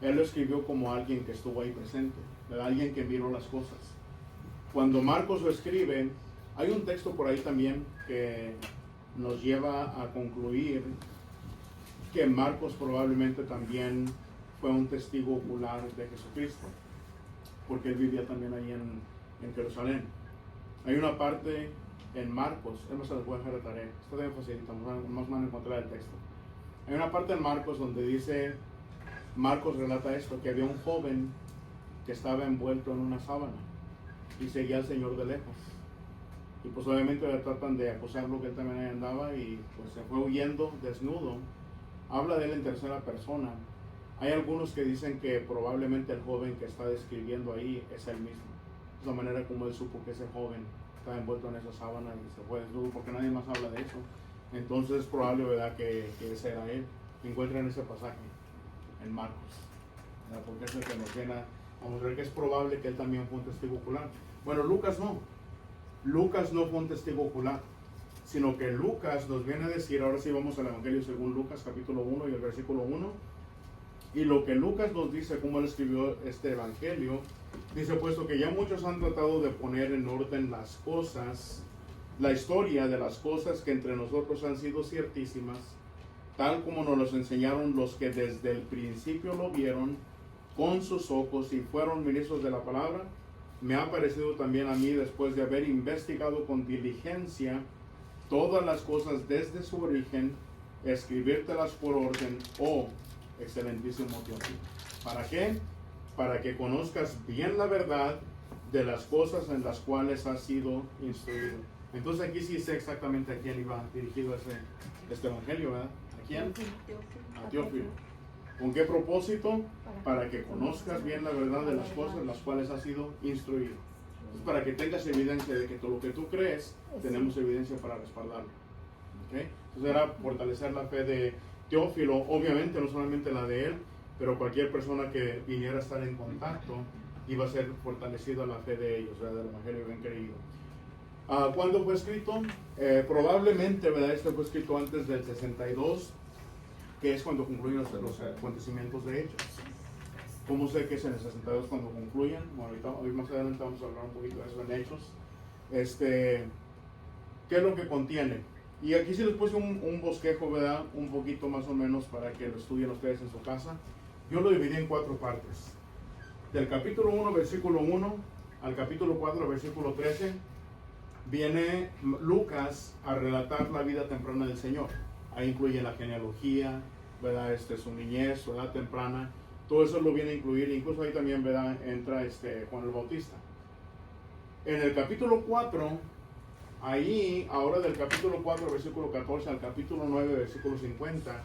él lo escribió como alguien que estuvo ahí presente, ¿verdad?, alguien que miró las cosas. Cuando Marcos lo escribe, hay un texto por ahí también que nos lleva a concluir que Marcos probablemente también fue un testigo ocular de Jesucristo, porque él vivía también ahí en Jerusalén. Hay una parte en Marcos, es más, se les voy a dejar de tarea, esto también facilita, más van a encontrar el texto. Hay una parte en Marcos donde dice, Marcos relata esto, que había un joven que estaba envuelto en una sábana y seguía al Señor de lejos. Y pues obviamente le tratan de acusarlo que él también ahí andaba, y pues se fue huyendo desnudo. Habla de él en tercera persona. Hay algunos que dicen que probablemente el joven que está describiendo ahí es él mismo. Es la manera como él supo que ese joven estaba envuelto en esa sábana y se fue desnudo, porque nadie más habla de eso. Entonces es probable, ¿verdad?, que ese era él. Encuentran ese pasaje en Marcos, ¿verdad?, porque es el que nos llena. Vamos a ver que es probable que él también fue un testigo ocular. Bueno, Lucas no. Lucas no fue un testigo ocular, sino que Lucas nos viene a decir, ahora sí vamos al Evangelio según Lucas, capítulo 1 y el versículo 1. Y lo que Lucas nos dice, cómo él escribió este Evangelio, dice: puesto que ya muchos han tratado de poner en orden las cosas, la historia de las cosas que entre nosotros han sido ciertísimas, tal como nos los enseñaron los que desde el principio lo vieron con sus ojos y fueron ministros de la palabra, me ha parecido también a mí, después de haber investigado con diligencia todas las cosas desde su origen, escribírtelas por orden, oh excelentísimo Teófilo. ¿Para qué? Para que conozcas bien la verdad de las cosas en las cuales has sido instruido. Entonces aquí sí sé exactamente a quién iba dirigido este evangelio, ¿verdad? ¿A quién? A Teófilo. ¿Con qué propósito? Para que conozcas bien la verdad de las cosas en las cuales has sido instruido. Entonces, para que tengas evidencia de que todo lo que tú crees, tenemos evidencia para respaldarlo. ¿Okay? Entonces era fortalecer la fe de Teófilo, obviamente no solamente la de él, pero cualquier persona que viniera a estar en contacto iba a ser fortalecida la fe de ellos, ¿verdad? Del evangelio bien creído. ¿Cuándo fue escrito? Probablemente, ¿verdad? Este fue escrito antes del 62, que es cuando concluyen los acontecimientos de Hechos. ¿Cómo sé que es en el 62 cuando concluyen? Bueno, hoy más adelante vamos a hablar un poquito de eso en Hechos. ¿Qué es lo que contiene? Y aquí sí les puse un bosquejo, ¿verdad? Un poquito más o menos para que lo estudien ustedes en su casa. Yo lo dividí en 4 partes. Del capítulo 1, versículo 1, al capítulo 4, versículo 13, viene Lucas a relatar la vida temprana del Señor. Ahí incluye la genealogía, ¿verdad? Su niñez, su edad temprana. Todo eso lo viene a incluir. Incluso ahí también, ¿verdad? Entra Juan el Bautista. En el capítulo 4, ahí, ahora del capítulo 4, versículo 14 al capítulo 9, versículo 50,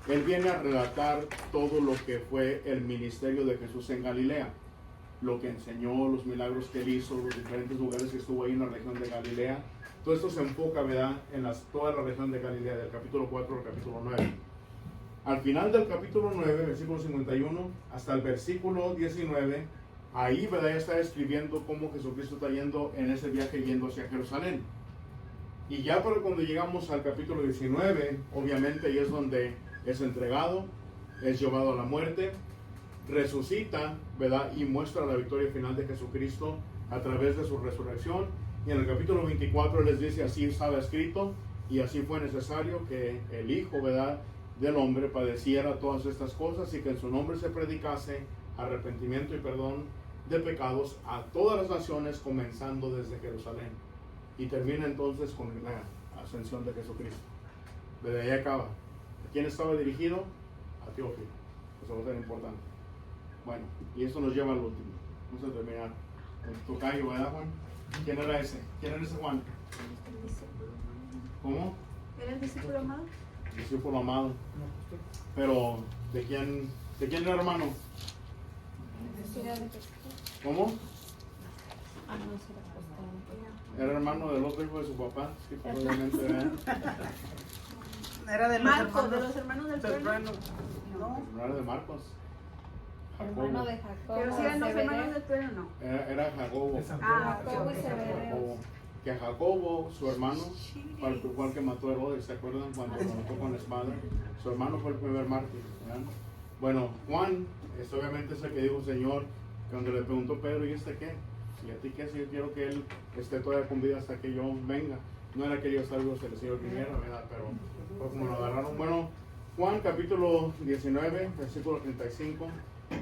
él viene a relatar todo lo que fue el ministerio de Jesús en Galilea. Lo que enseñó, los milagros que él hizo, los diferentes lugares que estuvo ahí en la región de Galilea. Todo esto se enfoca, ¿verdad? En toda la región de Galilea, del capítulo 4 al capítulo 9. Al final del capítulo 9, versículo 51, hasta el versículo 19, ahí, ¿verdad? Ya está escribiendo cómo Jesucristo está yendo en ese viaje yendo hacia Jerusalén. Y ya para cuando llegamos al capítulo 19, obviamente ahí es donde es entregado, es llevado a la muerte, resucita, ¿verdad? Y muestra la victoria final de Jesucristo a través de su resurrección. Y en el capítulo 24 les dice, así estaba escrito y así fue necesario que el Hijo, ¿verdad?, del hombre padeciera todas estas cosas y que en su nombre se predicase arrepentimiento y perdón de pecados a todas las naciones, comenzando desde Jerusalén. Y termina entonces con la ascensión de Jesucristo. Desde ahí acaba. ¿A quién estaba dirigido? A Teófilo. Eso va a ser importante. Bueno, y esto nos lleva al último. Vamos a terminar con tu tocayo, ¿verdad, Juan? ¿Quién era ese? ¿Quién era ese Juan? ¿Cómo? ¿Era el discípulo amado? Discípulo amado. Pero, ¿de quién era hermano? ¿Cómo? Ah, no, se la costaron. Era hermano del otro hijo de su papá. Sí, probablemente, ¿verdad? Era de los Marcos, hermanos. de los hermanos del pueblo. No. No era de Marcos. Hermano de Jacobo. Pero si eran los Zebedeo. hermanos del pueblo, no. Era Jacobo. Jacobo y Zebedeo. Jacobo. Que a Jacobo, su hermano, fue el que mató a Herodes, ¿se acuerdan? Cuando lo mató con la espada. Su hermano fue el primer mártir, ¿verdad? Bueno, Juan, obviamente es el que dijo el Señor, cuando le preguntó Pedro, ¿y este qué? ¿Y a ti qué? Si yo quiero que él esté todavía con vida hasta que yo venga. No era que yo salgo el Señor primero, ¿verdad? Pero fue como lo agarraron. Bueno, Juan capítulo 19, versículo 35.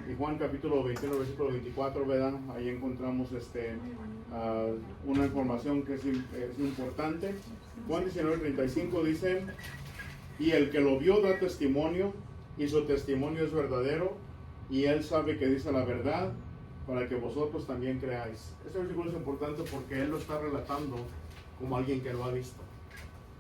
Y Juan capítulo 21, versículo 24, ¿verdad? Ahí encontramos una información que es importante. Juan 19, 35 dice, y el que lo vio da testimonio, y su testimonio es verdadero, y él sabe que dice la verdad, para que vosotros también creáis. Este versículo es importante porque él lo está relatando como alguien que lo ha visto,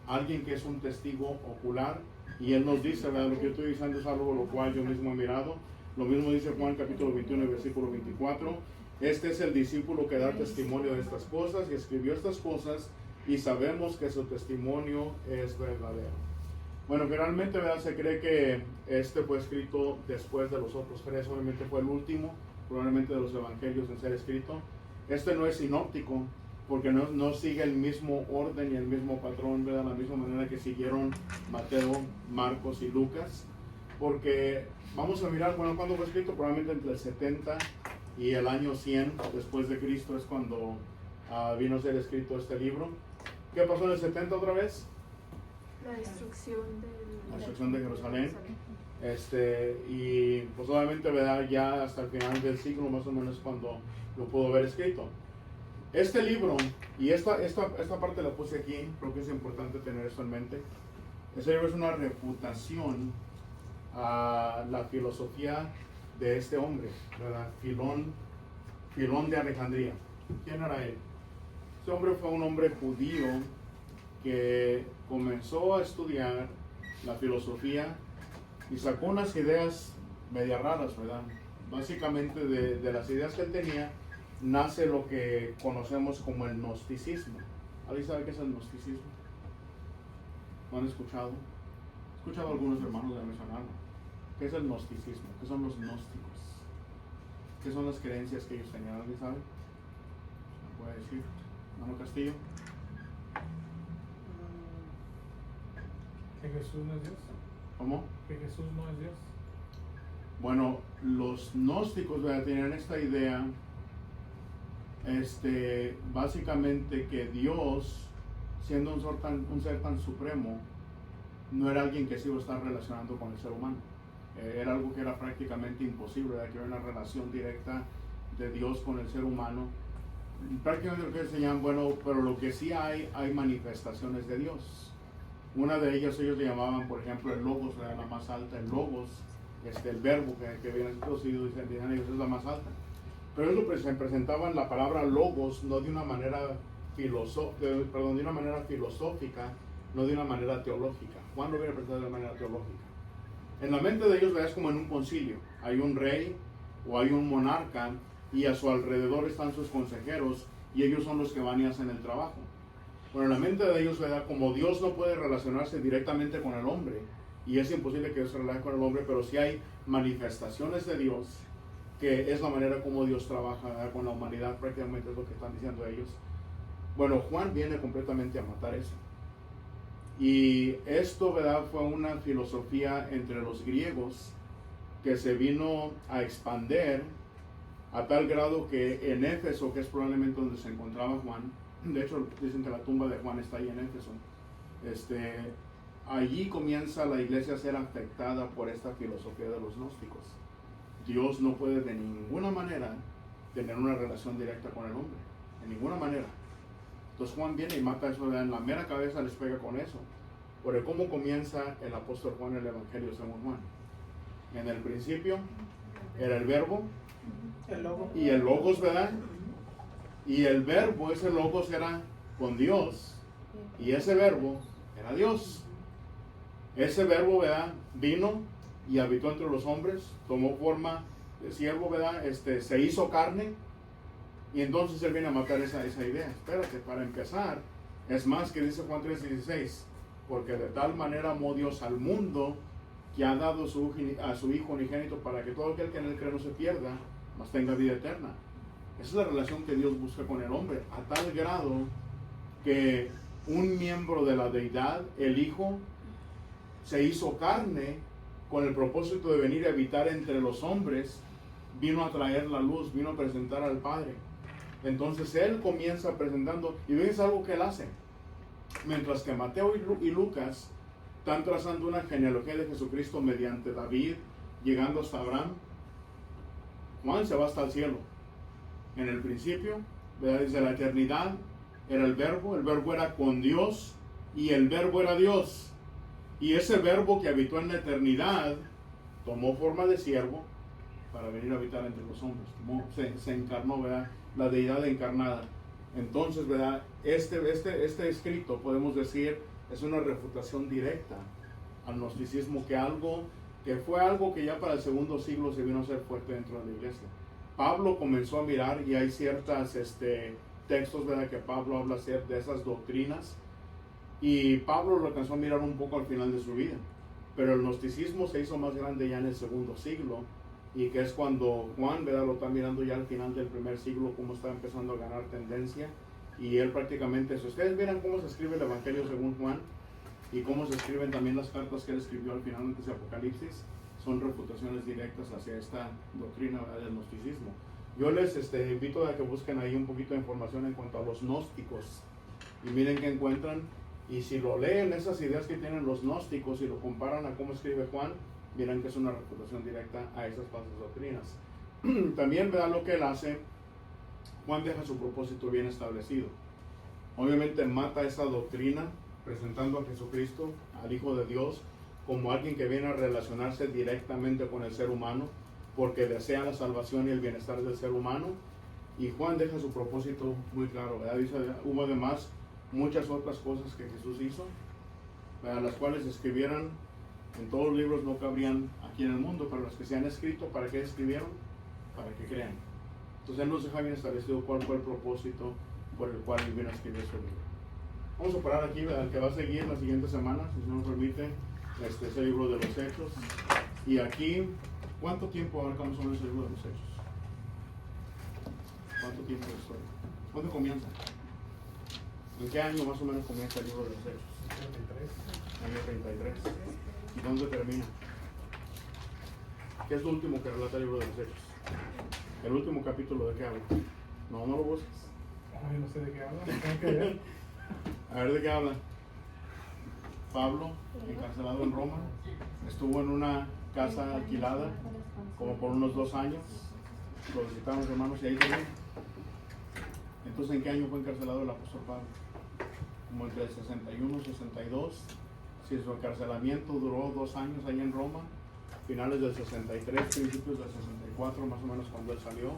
alguien que es un testigo ocular, y él nos dice, ¿verdad? Lo que yo estoy diciendo es algo lo cual yo mismo he mirado. Lo mismo dice Juan capítulo 21, versículo 24. Este es el discípulo que da testimonio de estas cosas y escribió estas cosas y sabemos que su testimonio es verdadero. Bueno, generalmente, ¿verdad?, se cree que este fue escrito después de los otros 3. Obviamente fue el último, probablemente de los evangelios en ser escrito. Este no es sinóptico porque no sigue el mismo orden y el mismo patrón, ¿verdad?, la misma manera que siguieron Mateo, Marcos y Lucas. Porque vamos a mirar, bueno, cuando fue escrito, probablemente entre el 70 y el año 100 después de Cristo es cuando vino a ser escrito este libro. ¿Qué pasó en el 70 otra vez? La destrucción La destrucción de Jerusalén. Y pues obviamente, ¿verdad? Ya hasta el final del siglo más o menos cuando lo pudo haber escrito. Este libro, y esta parte la puse aquí, creo que es importante tener esto en mente. Este libro es una refutación a la filosofía de este hombre, ¿verdad? Filón de Alejandría. ¿Quién era él? Este hombre fue un hombre judío que comenzó a estudiar la filosofía y sacó unas ideas media raras, ¿verdad? Básicamente de las ideas que él tenía nace lo que conocemos como el gnosticismo. ¿Alguien sabe qué es el gnosticismo? ¿Lo han escuchado? He escuchado a algunos hermanos de mencionarlo. ¿Qué es el gnosticismo? ¿Qué son los gnósticos? ¿Qué son las creencias que ellos tenían? ¿Alguien sabe? ¿Me puede decir? Mano Castillo. ¿Que Jesús no es Dios? ¿Cómo? ¿Que Jesús no es Dios? Bueno, los gnósticos, ¿verdad?, tenían esta idea, básicamente que Dios, siendo un ser tan supremo, no era alguien que se iba a estar relacionando con el ser humano. Era algo que era prácticamente imposible, ¿verdad?, que hubiera una relación directa de Dios con el ser humano. Prácticamente lo que enseñan, bueno, pero lo que sí hay manifestaciones de Dios. Una de ellas ellos le llamaban, por ejemplo, el logos, era la más alta, el logos, el verbo que viene traducido, dicen ellos, es la más alta. Pero ellos se presentaban la palabra logos no de una manera filosófica, no de una manera teológica. Juan lo viene presentado de manera teológica. En la mente de ellos es como en un concilio. Hay un rey o hay un monarca y a su alrededor están sus consejeros y ellos son los que van y hacen el trabajo. Bueno, en la mente de ellos, ¿verdad?, como Dios no puede relacionarse directamente con el hombre, y es imposible que Dios se relacione con el hombre, pero sí hay manifestaciones de Dios, que es la manera como Dios trabaja, ¿verdad?, con la humanidad, prácticamente es lo que están diciendo ellos. Bueno, Juan viene completamente a matar eso. Y esto, ¿verdad?, fue una filosofía entre los griegos que se vino a expander a tal grado que en Éfeso, que es probablemente donde se encontraba Juan, de hecho dicen que la tumba de Juan está ahí en Éfeso, allí comienza la iglesia a ser afectada por esta filosofía de los gnósticos. Dios no puede de ninguna manera tener una relación directa con el hombre, de ninguna manera. Entonces Juan viene y mata eso, en la mera cabeza les pega con eso. Por cómo comienza el apóstol Juan el Evangelio según Juan. En el principio era el verbo y el logos, ¿verdad? Y el verbo, ese logos era con Dios y ese verbo era Dios. Ese verbo, ¿verdad?, vino y habitó entre los hombres, tomó forma de siervo, ¿verdad?, se hizo carne. Y entonces él viene a matar esa idea. Espérate, para empezar, es más que dice Juan 3:16, porque de tal manera amó Dios al mundo que ha dado a su Hijo unigénito para que todo aquel que en él cree no se pierda, mas tenga vida eterna. Esa es la relación que Dios busca con el hombre, a tal grado que un miembro de la deidad, el Hijo, se hizo carne con el propósito de venir a habitar entre los hombres, vino a traer la luz, vino a presentar al Padre. Entonces él comienza presentando, y ves algo que él hace. Mientras que Mateo y Lucas están trazando una genealogía de Jesucristo mediante David, llegando hasta Abraham, Juan se va hasta el cielo. En el principio, desde la eternidad, era el verbo era con Dios, y el verbo era Dios. Y ese verbo que habitó en la eternidad, tomó forma de siervo, para venir a habitar entre los hombres. Se encarnó, ¿verdad?, la deidad encarnada. Entonces, ¿verdad?, este escrito, podemos decir, es una refutación directa al gnosticismo, que fue algo que ya para el segundo siglo se vino a ser fuerte dentro de la iglesia. Pablo comenzó a mirar, y hay ciertos textos, ¿verdad?, que Pablo habla de esas doctrinas, y Pablo lo alcanzó a mirar un poco al final de su vida. Pero el gnosticismo se hizo más grande ya en el segundo siglo, y que es cuando Juan, ¿verdad?, lo está mirando ya al final del primer siglo, cómo está empezando a ganar tendencia, y él prácticamente, si ustedes miran cómo se escribe el Evangelio según Juan, y cómo se escriben también las cartas que él escribió al final antes de Apocalipsis, son refutaciones directas hacia esta doctrina, ¿verdad?, del gnosticismo. Yo les invito a que busquen ahí un poquito de información en cuanto a los gnósticos, y miren qué encuentran, y si lo leen, esas ideas que tienen los gnósticos, y lo comparan a cómo escribe Juan, verán que es una refutación directa a esas falsas doctrinas. También, ¿verdad? Lo que él hace, Juan deja su propósito bien establecido. Obviamente mata esa doctrina, presentando a Jesucristo, al Hijo de Dios, como alguien que viene a relacionarse directamente con el ser humano, porque desea la salvación y el bienestar del ser humano. Y Juan deja su propósito muy claro, ¿verdad? Dice, hubo además muchas otras cosas que Jesús hizo, ¿verdad? Las cuales escribieran en todos los libros no cabrían aquí en el mundo, pero las que se han escrito, ¿para qué escribieron? Para que crean. Entonces él nos deja bien establecido cuál fue el propósito por el cual él vino a escribir su libro. Vamos a parar aquí, ¿verdad? El que va a seguir la siguiente semana, si se nos permite, es el libro de los Hechos. Y aquí, ¿cuánto tiempo abarca más o menos el libro de los Hechos? ¿Cuánto tiempo de historia? ¿Cuándo comienza? ¿En qué año más o menos comienza el libro de los Hechos? 33. Año 33. ¿Y dónde termina? ¿Qué es lo último que relata el libro de los Hechos? ¿El último capítulo de qué habla? No lo busques. Ay, no sé de qué habla. Tengo que ver. A ver de qué habla. Pablo, encarcelado en Roma, estuvo en una casa alquilada como por unos 2 años. Lo visitaron los hermanos y ahí termina. Entonces, ¿en qué año fue encarcelado el apóstol Pablo? Como entre el 61 y 62. Si su encarcelamiento duró 2 años ahí en Roma, finales del 63, principios del 64, más o menos cuando él salió.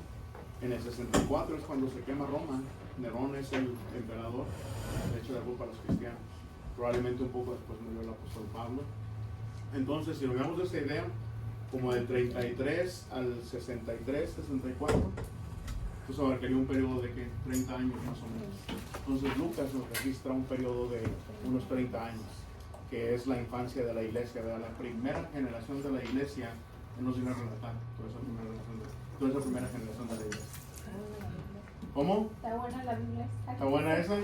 En el 64 es cuando se quema Roma. Nerón es el emperador, de hecho, de culpa a los cristianos. Probablemente un poco después murió el apóstol Pablo. Entonces, si lo vemos de esta idea, como del 33 al 63, 64, entonces abarcaría un periodo de ¿qué? 30 años más o menos. Entonces Lucas nos registra un periodo de unos 30 años, que es la infancia de la iglesia, ¿verdad? La primera generación de la iglesia. Él nos viene a relatar toda esa primera generación de la iglesia. ¿Cómo? Está buena la Biblia. ¿Está buena esa?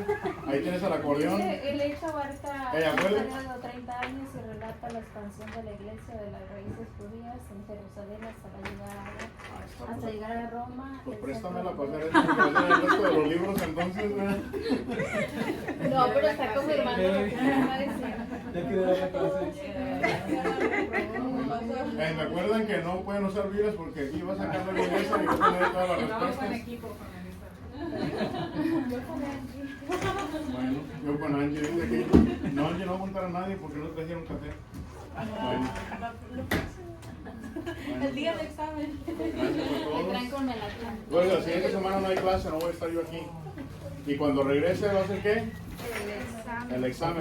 Ahí tienes el acordeón. El hecho abarca Ey, un abuela. periodo de 30 años y relata la expansión de la iglesia de las raíces judías en Jerusalén hasta llegar a Roma. Pues el préstamela centro- para hacer el resto de los libros entonces, ¿verdad? No, pero está confirmando lo que me va a decir. Ya quiero dar la clase. Me acuerdan que no pueden usar Biblias porque aquí va a sacar la iglesia y va a tener todas las respuestas. Bueno, yo con Angie dice que no, Angie no va a contar a nadie porque no trajeron café. Bueno. El día del examen. Gracias a Me todos. traen con melatrán. Pues la siguiente semana no hay clase, no voy a estar yo aquí. Y cuando regrese va a ser ¿qué? El examen. El examen.